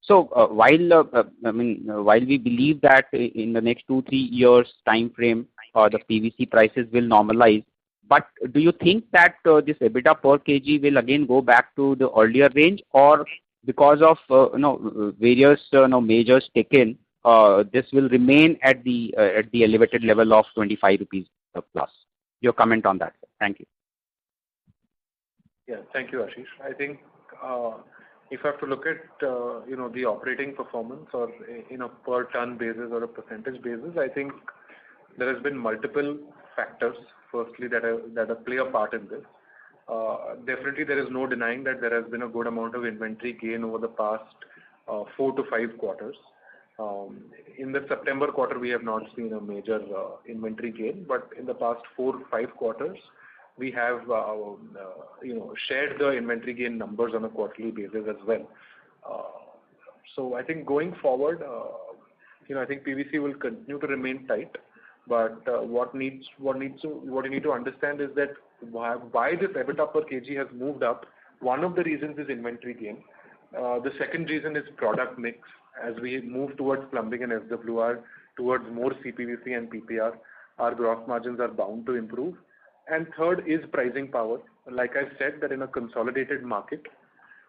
So while we believe that in the next 2-3 years time frame, the PVC prices will normalize, but do you think that this EBITDA per kg will again go back to the earlier range, or because of various measures taken, this will remain at the elevated level of 25 rupees plus? Your comment on that. Thank you. Yeah, thank you, Ashish. I think if I have to look at the operating performance or in a per ton basis or a percentage basis, I think there has been multiple factors. Firstly, that play a part in this. Definitely, there is no denying that there has been a good amount of inventory gain over the past 4 to 5 quarters. In the September quarter, we have not seen a major inventory gain, but in the past 4-5 quarters, we have shared the inventory gain numbers on a quarterly basis as well. So I think going forward, I think PVC will continue to remain tight. But what you need to understand is that why this EBITDA per kg has moved up. One of the reasons is inventory gain. The second reason is product mix. As we move towards plumbing and SWR, towards more CPVC and PPR, our gross margins are bound to improve. And third is pricing power. Like I said, that in a consolidated market,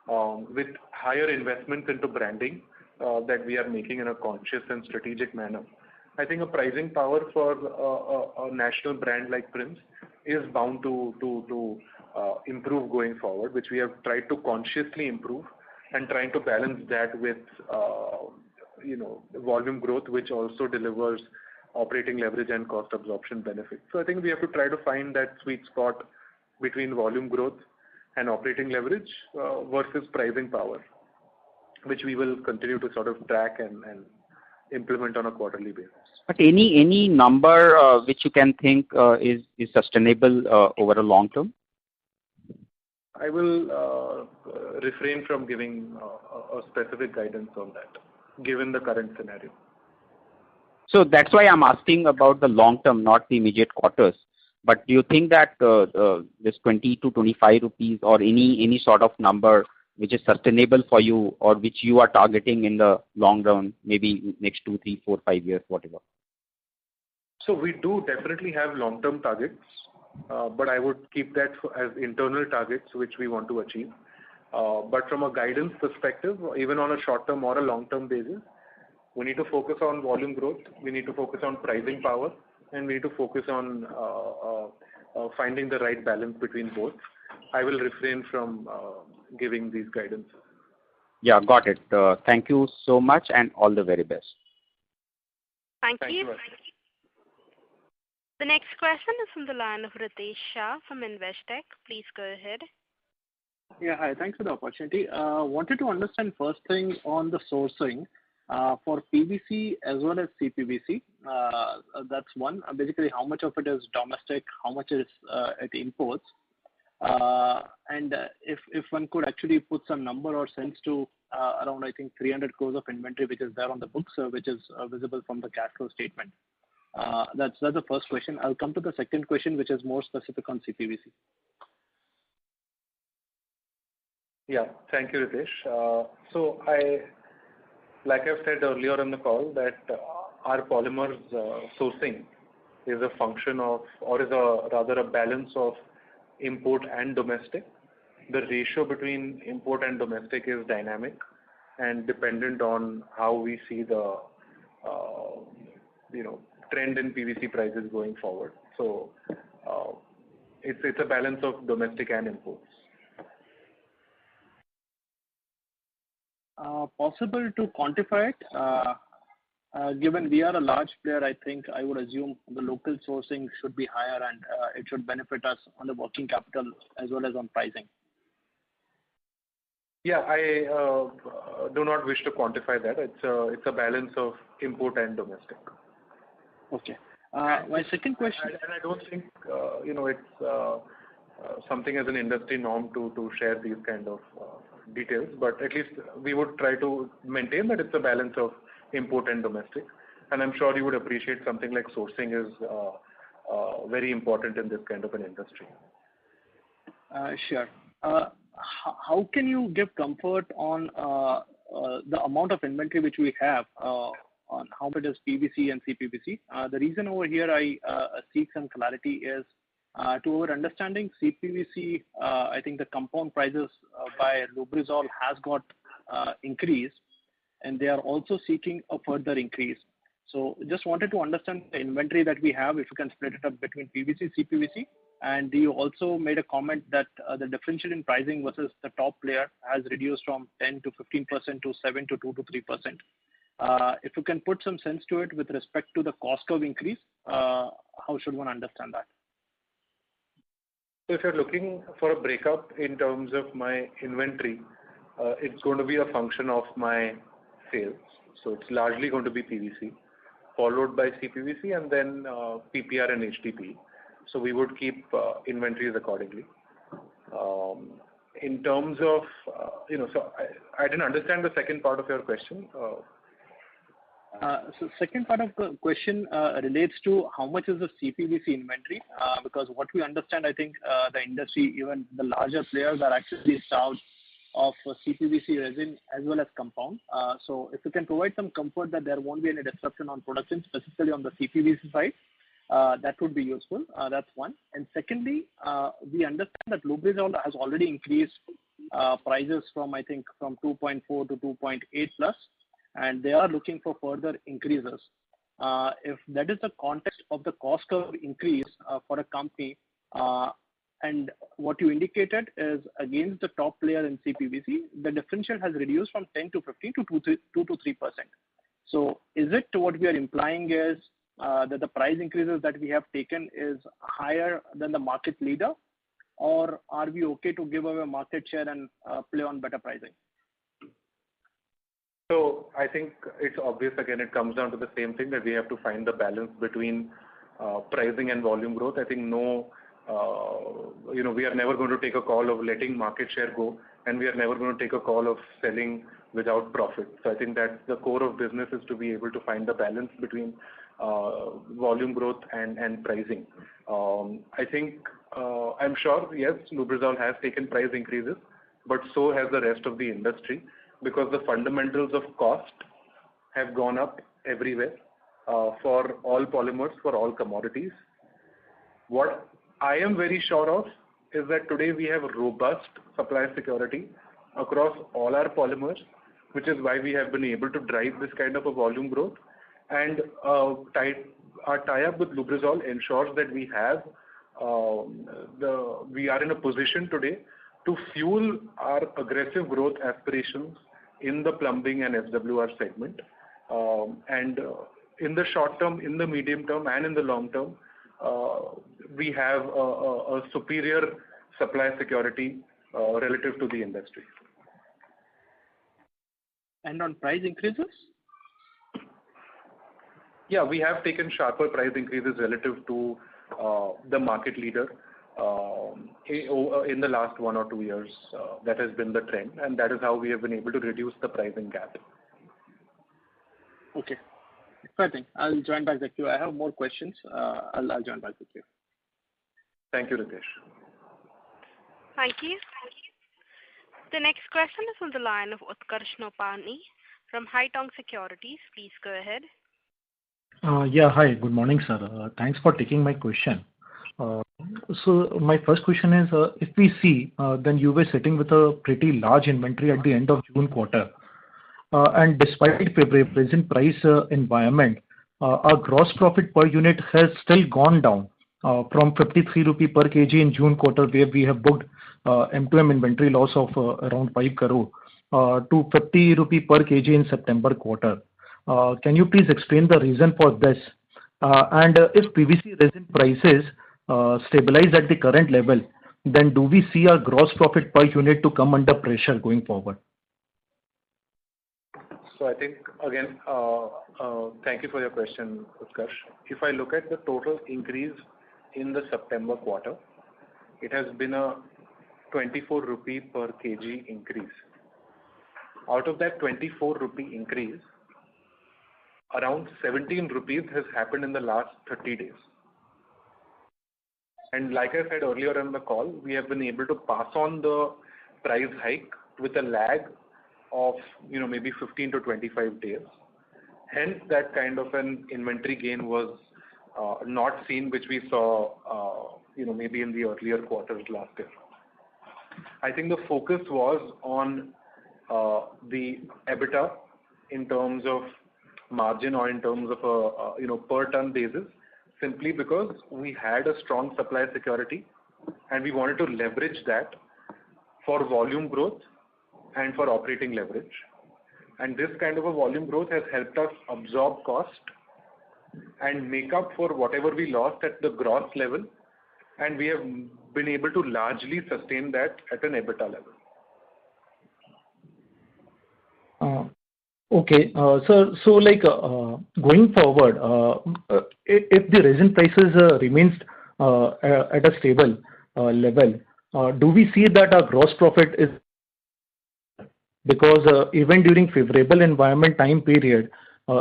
with higher investments into branding that we are making in a conscious and strategic manner, I think a pricing power for a national brand like Prince is bound to improve going forward, which we have tried to consciously improve and trying to balance that with volume growth, which also delivers operating leverage and cost absorption benefits. So I think we have to try to find that sweet spot between volume growth and operating leverage versus pricing power, which we will continue to sort of track and implement on a quarterly basis. But any number which you can think is sustainable over a long term? I will refrain from giving a specific guidance on that, given the current scenario. So that's why I'm asking about the long term, not the immediate quarters. But do you think that this 20 to 25 rupees or any sort of number which is sustainable for you or which you are targeting in the long run, maybe next 2, 3, 4, 5 years, whatever? So we do definitely have long-term targets, but I would keep that as internal targets which we want to achieve. But from a guidance perspective, even on a short-term or a long-term basis, we need to focus on volume growth, we need to focus on pricing power, and we need to focus on finding the right balance between both. I will refrain from giving these guidance. Yeah, got it. Thank you so much and all the very best. Thank you. The next question is from the line of Ritesh Shah from Investec. Please go ahead. Yeah, hi. Thanks for the opportunity. Wanted to understand first thing on the sourcing for PVC as well as CPVC. That's one. Basically, how much of it is domestic, how much is at imports, and if one could actually put some number or sense to around, I think, 300 crores of inventory which is there on the books, which is visible from the cash flow statement. That's the first question. I'll come to the second question, which is more specific on CPVC. Yeah, thank you, Ritesh. So like I've said earlier on the call, that our polymers sourcing is a function of, or is rather a balance of import and domestic. The ratio between import and domestic is dynamic and dependent on how we see the trend in PVC prices going forward. So it's a balance of domestic and imports. Possible to quantify it? Given we are a large player, I think I would assume the local sourcing should be higher and it should benefit us on the working capital as well as on pricing. Yeah, I do not wish to quantify that. It's a balance of import and domestic. Okay. My second question. And I don't think it's something as an industry norm to share these kind of details, but at least we would try to maintain that it's a balance of import and domestic. And I'm sure you would appreciate something like sourcing is very important in this kind of an industry. Sure. How can you give comfort on the amount of inventory which we have on how much is PVC and CPVC? The reason over here I seek some clarity is to our understanding, CPVC, I think the compound prices by Lubrizol has got increased, and they are also seeking a further increase. So just wanted to understand the inventory that we have, if you can split it up between PVC, CPVC. And you also made a comment that the differential in pricing versus the top player has reduced from 10 to 15% to 7 to 2 to 3%. If you can put some sense to it with respect to the cost curve increase, how should one understand that? So if you're looking for a breakup in terms of my inventory, it's going to be a function of my sales. So it's largely going to be PVC, followed by CPVC, and then PPR and HDPE. So we would keep inventories accordingly. In terms of, so I didn't understand the second part of your question. So second part of the question relates to how much is the CPVC inventory, because what we understand, I think the industry, even the larger players are actually starved of CPVC resin as well as compound. So if you can provide some comfort that there won't be any disruption on production, specifically on the CPVC side, that would be useful. That's one. And secondly, we understand that Lubrizol has already increased prices from 2.4 to 2.8 plus, and they are looking for further increases. If that is the context of the cost curve increase for a company, and what you indicated is against the top player in CPVC, the differential has reduced from 10 to 15 to 2 to 3%. So is it what we are implying is that the price increases that we have taken is higher than the market leader, or are we okay to give away market share and play on better pricing? So I think it's obvious, again, it comes down to the same thing, that we have to find the balance between pricing and volume growth. I think we are never going to take a call of letting market share go, and we are never going to take a call of selling without profit. So I think that the core of business is to be able to find the balance between volume growth and pricing. I think, I'm sure, yes, Lubrizol has taken price increases, but so has the rest of the industry, because the fundamentals of cost have gone up everywhere for all polymers, for all commodities. What I am very sure of is that today we have robust supply security across all our polymers, which is why we have been able to drive this kind of a volume growth. And our tie-up with Lubrizol ensures that we are in a position today to fuel our aggressive growth aspirations in the plumbing and SWR segment. And in the short term, in the medium term, and in the long term, we have a superior supply security relative to the industry. And on price increases? Yeah, we have taken sharper price increases relative to the market leader in the last 1 or 2 years. That has been the trend, and that is how we have been able to reduce the pricing gap. Okay. I think I'll join back the queue. I have more questions. I'll join back the queue. Thank you, Ritesh. Thank you. The next question is on the line of Utkarsh Nopani from Haitong Securities. Please go ahead. Yeah, hi. Good morning, sir. Thanks for taking my question. So my first question is, if we see, then you were sitting with a pretty large inventory at the end of June quarter. And despite the present price environment, our gross profit per unit has still gone down from 53 rupee per kg in June quarter, where we have booked M2M inventory loss of around 5 crore, to 50 rupee per kg in September quarter. Can you please explain the reason for this? And if PVC resin prices stabilize at the current level, then do we see our gross profit per unit to come under pressure going forward? So I think, again, thank you for your question, Utkarsh. If I look at the total increase in the September quarter, it has been a 24 rupee per kg increase. Out of that 24 rupee increase, around 17 rupees has happened in the last 30 days. And like I said earlier in the call, we have been able to pass on the price hike with a lag of maybe 15 to 25 days. Hence, that kind of an inventory gain was not seen, which we saw maybe in the earlier quarters last year. I think the focus was on the EBITDA in terms of margin or in terms of a per ton basis, simply because we had a strong supply security and we wanted to leverage that for volume growth and for operating leverage. And this kind of a volume growth has helped us absorb cost and make up for whatever we lost at the gross level, and we have been able to largely sustain that at an EBITDA level. Okay, sir. So, like going forward, if the resin prices remains at a stable level, do we see that our gross profit is, because even during favorable environment time period,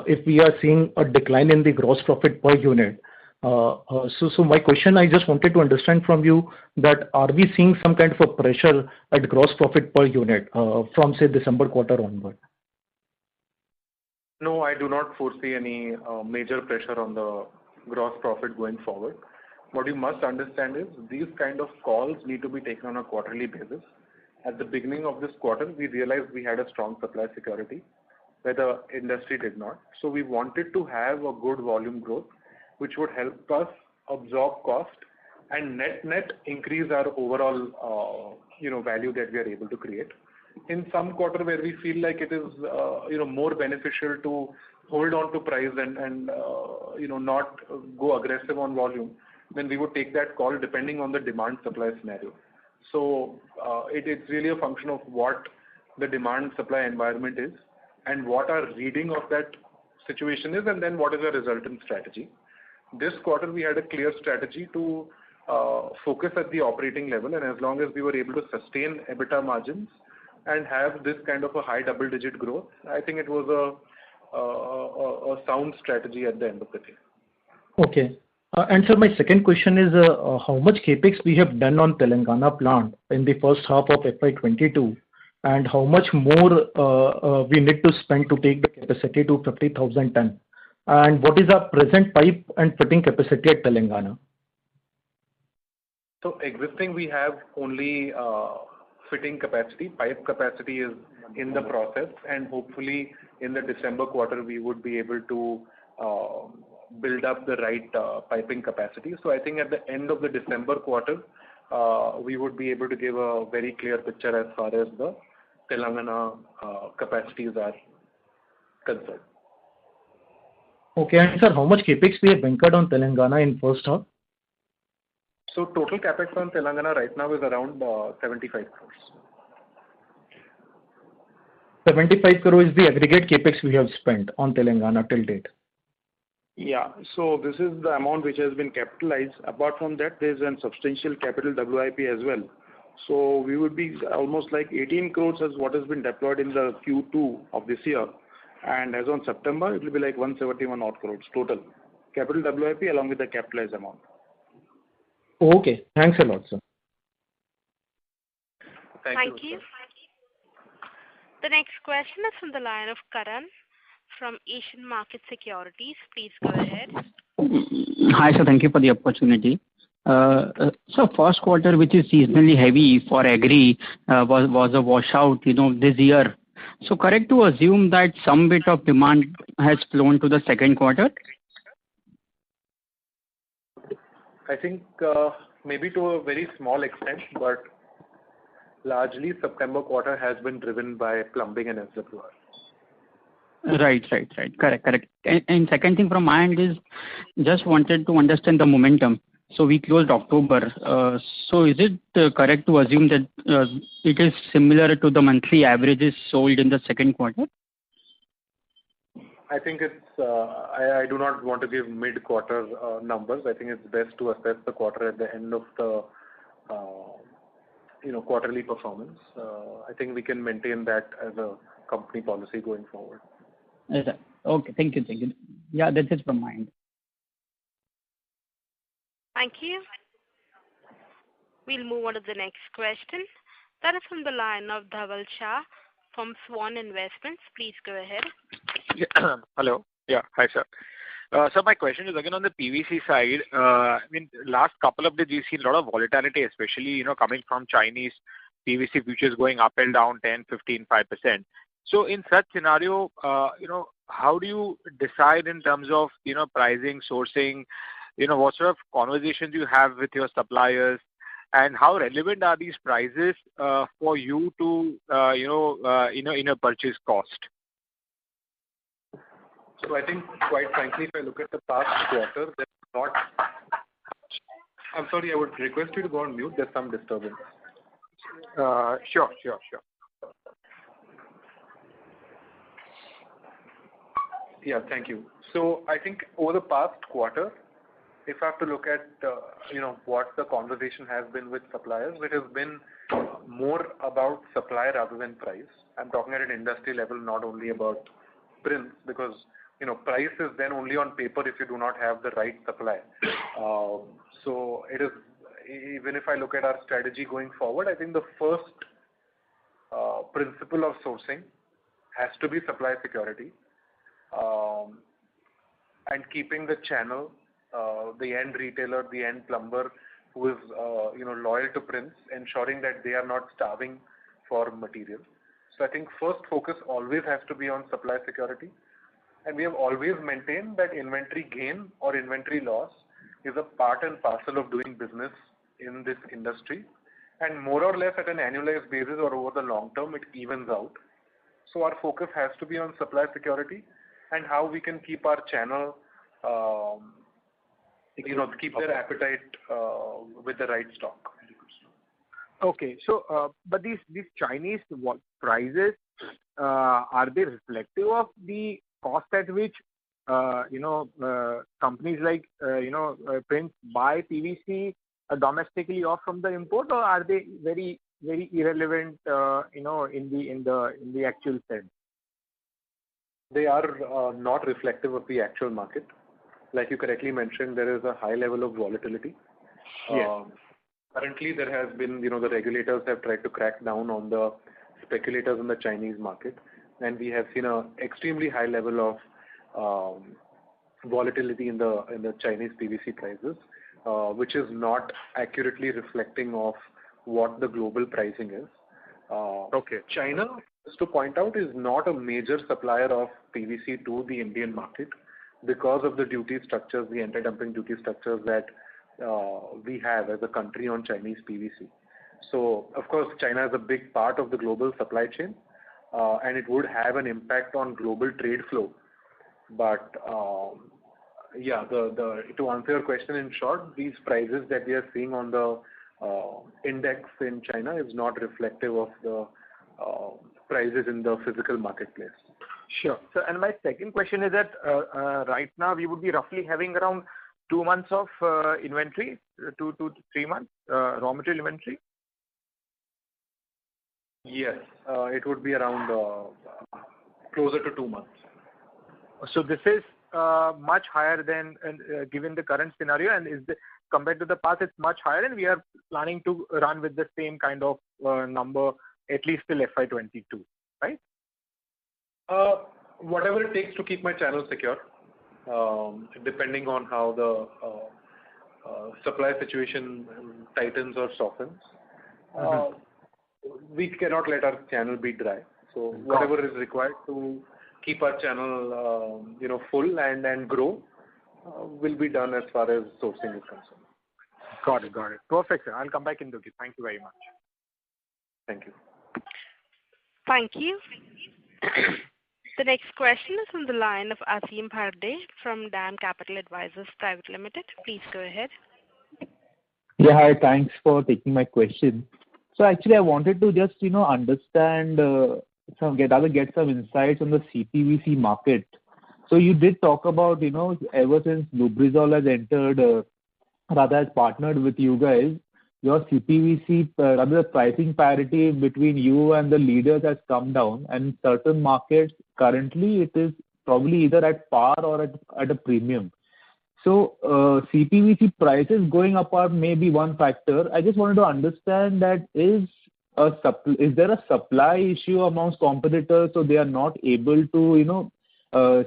if we are seeing a decline in the gross profit per unit, so my question, I just wanted to understand from you that are we seeing some kind of a pressure at gross profit per unit from say December quarter onward? No, I do not foresee any major pressure on the gross profit going forward. What you must understand is these kind of calls need to be taken on a quarterly basis. At the beginning of this quarter, we realized we had a strong supply security where the industry did not. So we wanted to have a good volume growth, which would help us absorb cost and net increase our overall value that we are able to create. In some quarter where we feel like it is more beneficial to hold on to price and not go aggressive on volume, then we would take that call depending on the demand supply scenario. So it's really a function of what the demand supply environment is and what our reading of that situation is, and then what is the resultant strategy. This quarter we had a clear strategy to focus at the operating level, and as long as we were able to sustain EBITDA margins and have this kind of a high double-digit growth, I think it was a sound strategy at the end of the day. Okay. And sir, my second question is how much capex we have done on Telangana plant in the first half of FY22, and how much more we need to spend to take the capacity to 50,000 ton, and what is our present pipe and fitting capacity at Telangana? So existing we have only fitting capacity. Pipe capacity is in the process, and hopefully in the December quarter we would be able to build up the right piping capacity. So I think at the end of the December quarter we would be able to give a very clear picture as far as the Telangana capacities are concerned. Okay, and sir, how much capex we have incurred on Telangana in first half? So total capex on Telangana right now is around 75 crores. 75 crore is the aggregate capex we have spent on Telangana till date. Yeah, so this is the amount which has been capitalized. Apart from that, there is a substantial capital WIP as well. So we would be almost like 18 crores as what has been deployed in the Q2 of this year. And as on September, it will be like 171 odd crores total. Capital WIP along with the capitalized amount. Okay, thanks a lot, sir. Thank you. The next question is from the line of Karan from Asian Market Securities. Please go ahead. Hi, sir. Thank you for the opportunity. So first quarter, which is seasonally heavy for agri, was a washout, this year. So correct to assume that some bit of demand has flown to the second quarter? I think maybe to a very small extent, but largely September quarter has been driven by plumbing and SWR. Right. Correct. And second thing from my end is just wanted to understand the momentum. So we closed October. So is it correct to assume that it is similar to the monthly averages sold in the second quarter? I think it's. I do not want to give mid-quarter numbers. I think it's best to assess the quarter at the end of the quarterly performance. I think we can maintain that as a company policy going forward. Okay. Thank you. Yeah, that's it from my end. Thank you. We'll move on to the next question. That is from the line of Dhaval Shah from Swan Investments. Please go ahead. Yeah. Hello. Yeah. Hi, sir. So my question is again on the PVC side. I mean, last couple of days we've seen a lot of volatility, especially coming from Chinese PVC futures going up and down 10, 15, 5%. So in such scenario, how do you decide in terms of pricing, sourcing? What sort of conversations you have with your suppliers, and how relevant are these prices for you to in a purchase cost? So I think, quite frankly, if I look at the past quarter, there's not. I'm sorry, I would request you to go on mute. There's some disturbance. Sure. Yeah, thank you. So I think over the past quarter, if I have to look at what the conversation has been with suppliers, it has been more about supply rather than price. I'm talking at an industry level, not only about Prince, because price is then only on paper if you do not have the right supply. So it is, even if I look at our strategy going forward, I think the first principle of sourcing has to be supply security, and keeping the channel, the end retailer, the end plumber who is loyal to Prince, ensuring that they are not starving for material. So I think first focus always has to be on supply security, and we have always maintained that inventory gain or inventory loss is a part and parcel of doing business in this industry, and more or less at an annualized basis or over the long term, it evens out. So our focus has to be on supply security and how we can keep our channel, keep their appetite with the right stock. Okay. So, but these Chinese prices, are they reflective of the cost at which companies like Prince buy PVC domestically or from the import, or are they very very irrelevant in the actual sense? They are not reflective of the actual market. Like you correctly mentioned, there is a high level of volatility. Yes. Currently, there has been, the regulators have tried to crack down on the speculators in the Chinese market, and we have seen an extremely high level of volatility in the Chinese PVC prices, which is not accurately reflecting of what the global pricing is. Okay. China, just to point out, is not a major supplier of PVC to the Indian market because of the duty structures, the anti-dumping duty structures that we have as a country on Chinese PVC. So, of course, China is a big part of the global supply chain, and it would have an impact on global trade flow. But yeah, to answer your question in short, these prices that we are seeing on the index in China is not reflective of the prices in the physical marketplace. Sure. So, and my second question is that right now we would be roughly having around 2 months of inventory, 2 to 3 months raw material inventory. Yes, it would be around closer to 2 months. So this is much higher than given the current scenario, and compared to the past, it's much higher, and we are planning to run with the same kind of number at least till FY22, right? Whatever it takes to keep my channel secure, depending on how the supply situation tightens or softens. We cannot let our channel be dry. So whatever is required to keep our channel, full and grow, will be done as far as sourcing is concerned. Got it. Perfect, sir. I'll come back in the queue. Thank you very much. Thank you. Thank you. The next question is on the line of Asim Bharde from DAM Capital Advisors Private Limited. Please go ahead. Yeah, hi. Thanks for taking my question. So actually, I wanted to just, understand, get some insights on the CPVC market. So you did talk about, ever since Lubrizol has entered, rather has partnered with you guys, your CPVC, rather the pricing parity between you and the leaders has come down, and in certain markets currently it is probably either at par or at a premium. So CPVC prices going up are maybe one factor. I just wanted to understand that is there a supply issue amongst competitors, so they are not able to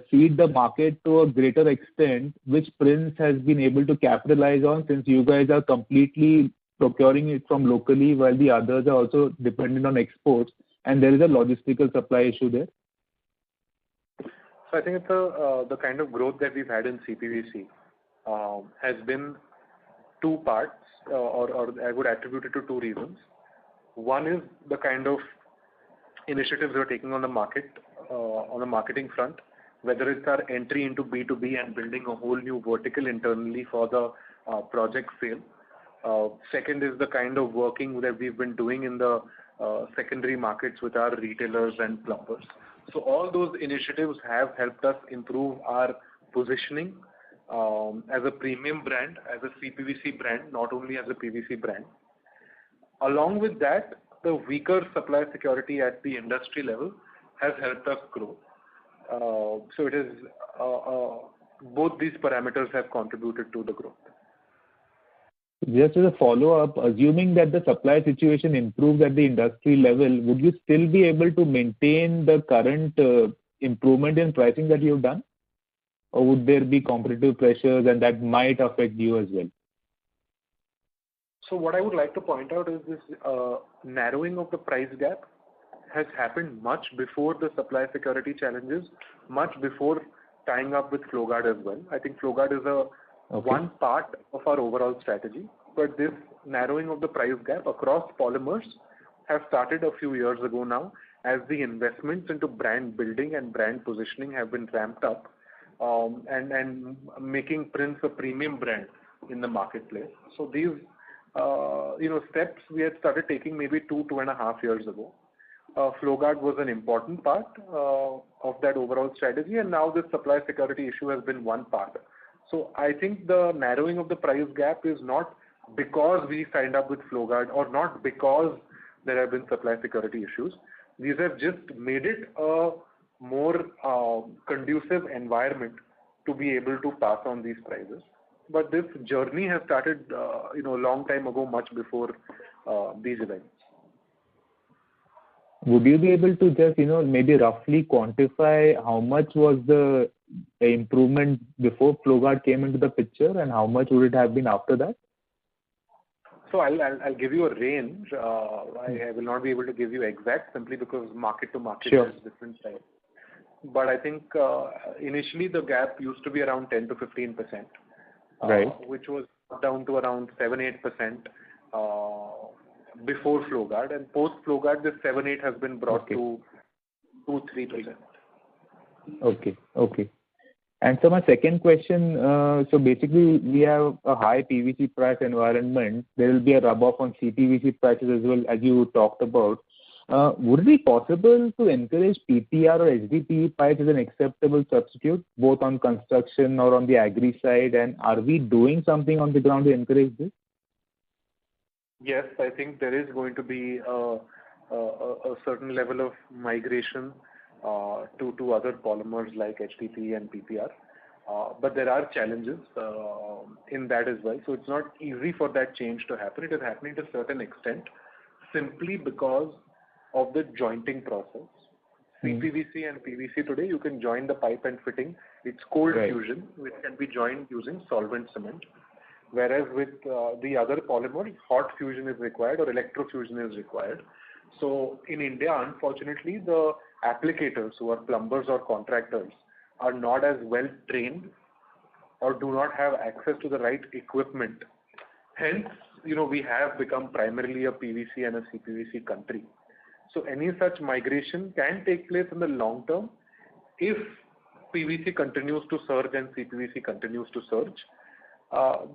feed the market to a greater extent, which Prince has been able to capitalize on, since you guys are completely procuring it from locally while the others are also dependent on exports, and there is a logistical supply issue there? So I think it's the kind of growth that we've had in CPVC has been two parts, or I would attribute it to two reasons. One is the kind of initiatives we're taking on the market, on the marketing front, whether it's our entry into B2B and building a whole new vertical internally for the project sale. Second is the kind of working that we've been doing in the secondary markets with our retailers and plumbers. So all those initiatives have helped us improve our positioning as a premium brand, as a CPVC brand, not only as a PVC brand. Along with that, the weaker supply security at the industry level has helped us grow. So it is both these parameters have contributed to the growth. Just as a follow-up, assuming that the supply situation improves at the industry level, would you still be able to maintain the current improvement in pricing that you've done? Or would there be competitive pressures and that might affect you as well? So what I would like to point out is this narrowing of the price gap has happened much before the supply security challenges, much before tying up with Flowguard as well. I think Flowguard is one part of our overall strategy, but this narrowing of the price gap across polymers have started a few years ago now, as the investments into brand building and brand positioning have been ramped up, and making Prince a premium brand in the marketplace. So these steps we had started taking maybe 2.5 years ago. Flowguard was an important part of that overall strategy, and now this supply security issue has been one part. So I think the narrowing of the price gap is not because we signed up with Flowguard or not because there have been supply security issues. These have just made it a more conducive environment to be able to pass on these prices. But this journey has started, a long time ago, much before these events. Would you be able to just, maybe roughly quantify how much was the improvement before Flowguard came into the picture, and how much would it have been after that? So I'll give you a range. I will not be able to give you exact, simply because market to market is different size. But I think initially the gap used to be around 10 to 15%, right, which was down to around 7-8% before Flowguard, and post Flowguard, this 7-8 has been brought to 2-3%. Okay. And so my second question, so basically we have a high PVC price environment. There will be a rub-off on CPVC prices as well, as you talked about. Would it be possible to encourage PPR or HDPE pipes as an acceptable substitute, both on construction or on the agri side? And are we doing something on the ground to encourage this? Yes, I think there is going to be a certain level of migration to other polymers like HDPE and PPR. But there are challenges in that as well. So it's not easy for that change to happen. It is happening to a certain extent simply because of the jointing process. CPVC and PVC today, you can join the pipe and fitting. It's cold fusion, which can be joined using solvent cement. Whereas with the other polymers, hot fusion is required or electrofusion is required. So in India, unfortunately, the applicators who are plumbers or contractors are not as well trained or do not have access to the right equipment. Hence, we have become primarily a PVC and a CPVC country. So any such migration can take place in the long term if PVC continues to surge and CPVC continues to surge.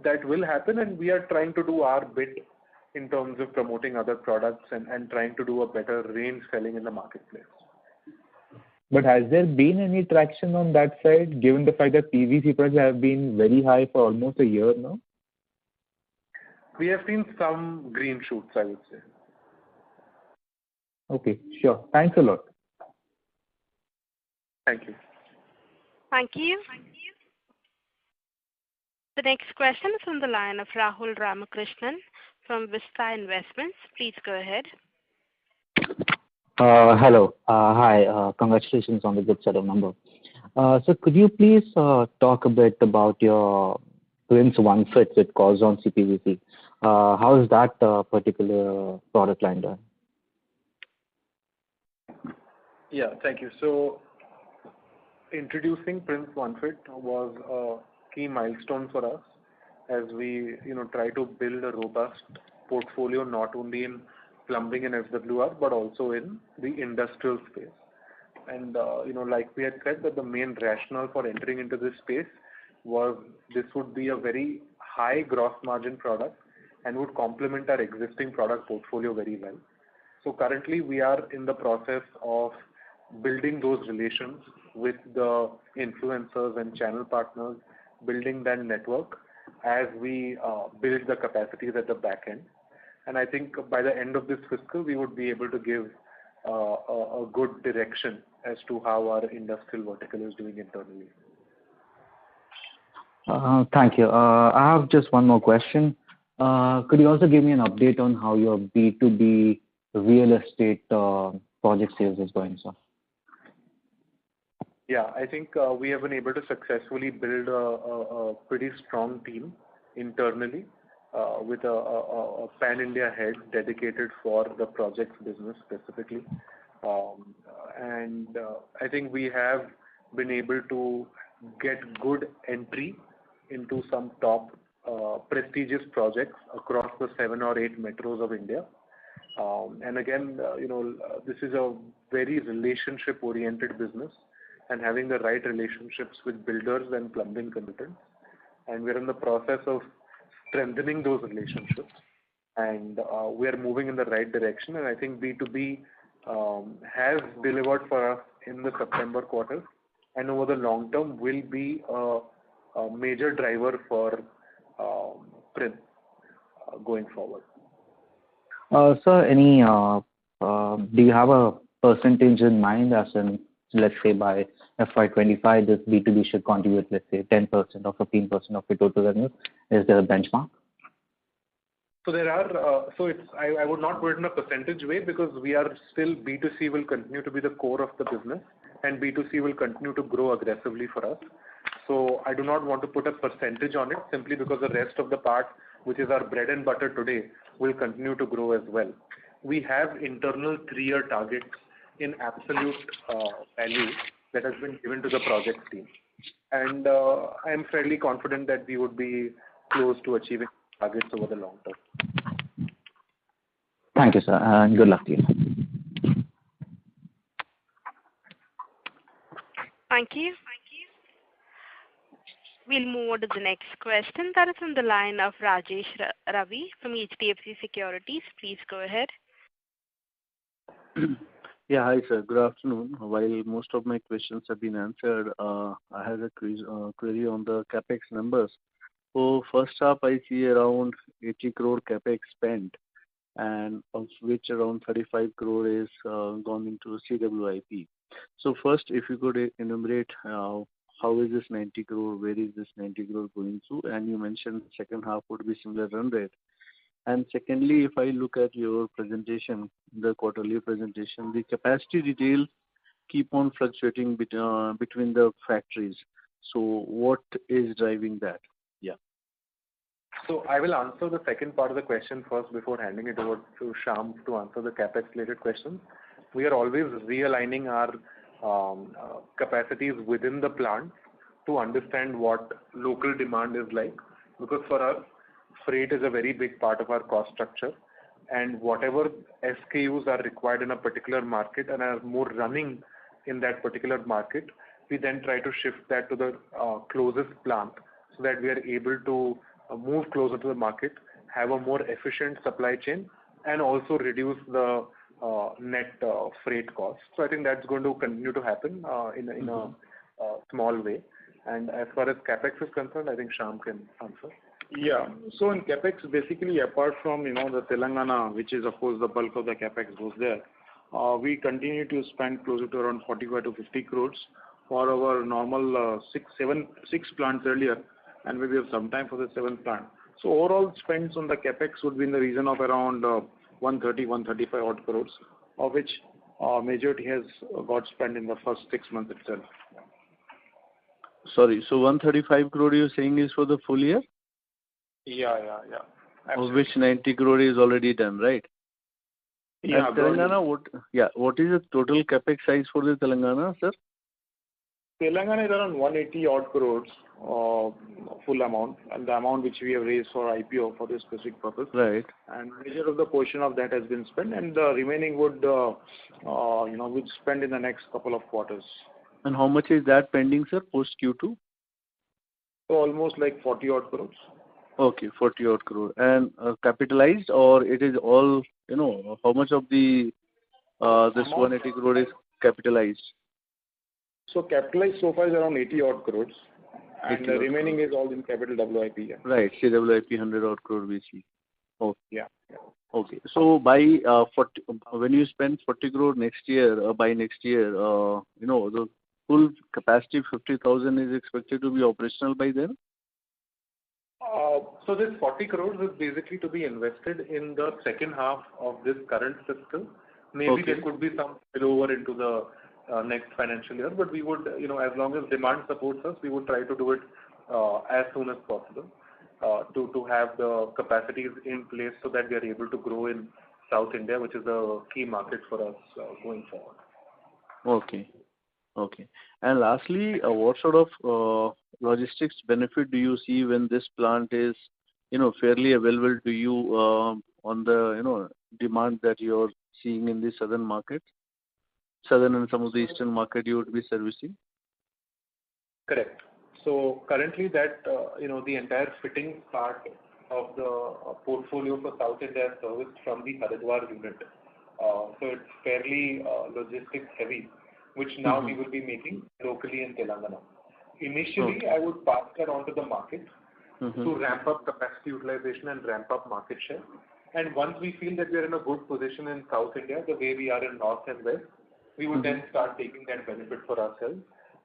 That will happen, and we are trying to do our bit in terms of promoting other products and trying to do a better range selling in the marketplace. But has there been any traction on that side, given the fact that PVC prices have been very high for almost a year now? We have seen some green shoots, I would say. Okay, sure. Thanks a lot. Thank you. Thank you. The next question is from the line of Rahul Ramakrishnan from Vista Investments. Please go ahead. Hello. Hi. Congratulations on the good set of numbers. So could you please talk a bit about your Prince OneFit with Corzon CPVC? How is that particular product line done? Yeah, thank you. So introducing Prince OneFit was a key milestone for us as we try to build a robust portfolio not only in plumbing and SWR but also in the industrial space. And like we had said, that the main rationale for entering into this space was this would be a very high gross margin product and would complement our existing product portfolio very well. So currently we are in the process of building those relations with the influencers and channel partners, building that network as we build the capacities at the back end. And I think by the end of this fiscal, we would be able to give a good direction as to how our industrial vertical is doing internally. Thank you. I have just one more question. Could you also give me an update on how your B2B real estate project sales is going, sir? Yeah, I think we have been able to successfully build a pretty strong team internally with a pan-India head dedicated for the projects business specifically. And I think we have been able to get good entry into some top prestigious projects across the 7 or 8 metros of India. And again, this is a very relationship-oriented business and having the right relationships with builders and plumbing consultants. And we're in the process of strengthening those relationships. And we are moving in the right direction. And I think B2B has delivered for us in the September quarter and over the long term will be a major driver for Prince going forward. Sir, do you have a percentage in mind, as in, let's say by FY25, this B2B should contribute, let's say 10% or 15% of the total revenue? Is there a benchmark? So there are, I would not put it in a percentage way because we are still, B2C will continue to be the core of the business and B2C will continue to grow aggressively for us. So I do not want to put a percentage on it simply because the rest of the part, which is our bread and butter today, will continue to grow as well. We have internal 3-year targets in absolute value that has been given to the project team. And I am fairly confident that we would be close to achieving targets over the long term. Thank you, sir, and good luck to you. Thank you. We'll move on to the next question. That is on the line of Rajesh Ravi from HDFC Securities. Please go ahead. Yeah, hi sir. Good afternoon. While most of my questions have been answered, I have a query on the capex numbers. So first half, I see around 80 crore capex spent, and of which around 35 crore is gone into CWIP. So first, if you could enumerate how is this 90 crore, where is this 90 crore going to? And you mentioned second half would be similar run rate. And secondly, if I look at your presentation, the quarterly presentation, the capacity details keep on fluctuating between the factories. So what is driving that? Yeah. So I will answer the second part of the question first before handing it over to Shyam to answer the capex related questions. We are always realigning our capacities within the plant to understand what local demand is like. Because for us, freight is a very big part of our cost structure, and whatever SKUs are required in a particular market and are more running in that particular market, we then try to shift that to the closest plant so that we are able to move closer to the market, have a more efficient supply chain, and also reduce the net freight cost. So I think that's going to continue to happen in a small way. And as far as CapEx is concerned, I think Shyam can answer. Yeah. So in CapEx, basically, apart from, the Telangana, which is, of course, the bulk of the CapEx goes there, we continue to spend closer to around 45 to 50 crores for our normal six plants earlier, and maybe have some time for the seventh plant. So overall spends on the CapEx would be in the region of around 130, 135 odd crores, of which majority has got spent in the first 6 months itself. Sorry, so 135 crore you're saying is for the full year? Yeah. Of which 90 crore is already done, right? Yeah. And Telangana, what is the total CapEx size for the Telangana, sir? Telangana is around 180 odd crores full amount, and the amount which we have raised for IPO for this specific purpose. Right. And major of the portion of that has been spent, and the remaining would spend in the next couple of quarters. And how much is that pending, sir, post Q2? So almost like 40 odd crores. Okay, 40 odd crore. And capitalized, or it is all, how much of the this 180 crore is capitalized? So capitalized so far is around 80 odd crores, and the remaining is all in capital WIP. Yeah. Right, CWIP 100 odd crore we see. Okay. Yeah. Okay. So by when you spend 40 crore next year, by next year, the full capacity 50,000 is expected to be operational by then? So this 40 crores is basically to be invested in the second half of this current fiscal. Maybe there could be some spillover into the next financial year, but we would, as long as demand supports us, we would try to do it as soon as possible to have the capacities in place so that we are able to grow in South India, which is a key market for us going forward. Okay. And lastly, what sort of logistics benefit do you see when this plant is, fairly available to you on the, demand that you're seeing in the southern market? Southern and some of the eastern market you would be servicing? Correct. So currently that, the entire fitting part of the portfolio for South India is serviced from the Haridwar unit. So it's fairly logistics heavy, which now we will be making locally in Telangana. Initially, I would pass that on to the market to ramp up capacity utilization and ramp up market share. And once we feel that we are in a good position in South India, the way we are in North and West, we would then start taking that benefit for ourselves.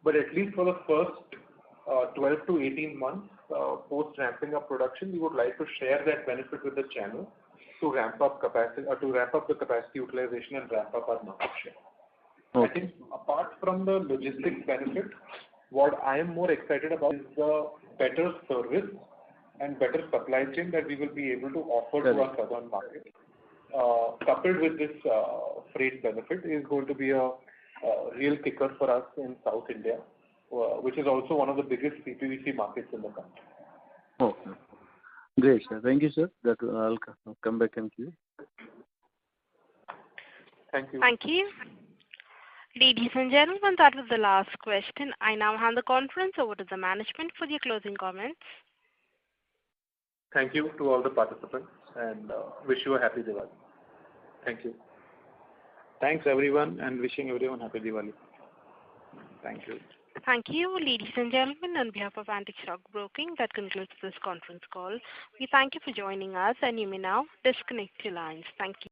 But at least for the first 12 to 18 months post ramping up production, we would like to share that benefit with the channel to ramp up capacity, or to ramp up the capacity utilization and ramp up our market share. I think apart from the logistics benefit, what I am more excited about is the better service and better supply chain that we will be able to offer to our southern market. Coupled with this freight benefit is going to be a real kicker for us in South India, which is also one of the biggest CPVC markets in the country. Okay. Great, sir. Thank you, sir. I'll come back and you. Thank you. Thank you. Ladies and gentlemen, that was the last question. I now hand the conference over to the management for their closing comments. Thank you to all the participants, and wish you a happy Diwali. Thank you. Thanks everyone, and wishing everyone happy Diwali. Thank you. Thank you, ladies and gentlemen. On behalf of Antique Stock Broking, that concludes this conference call. We thank you for joining us, and you may now disconnect your lines. Thank you.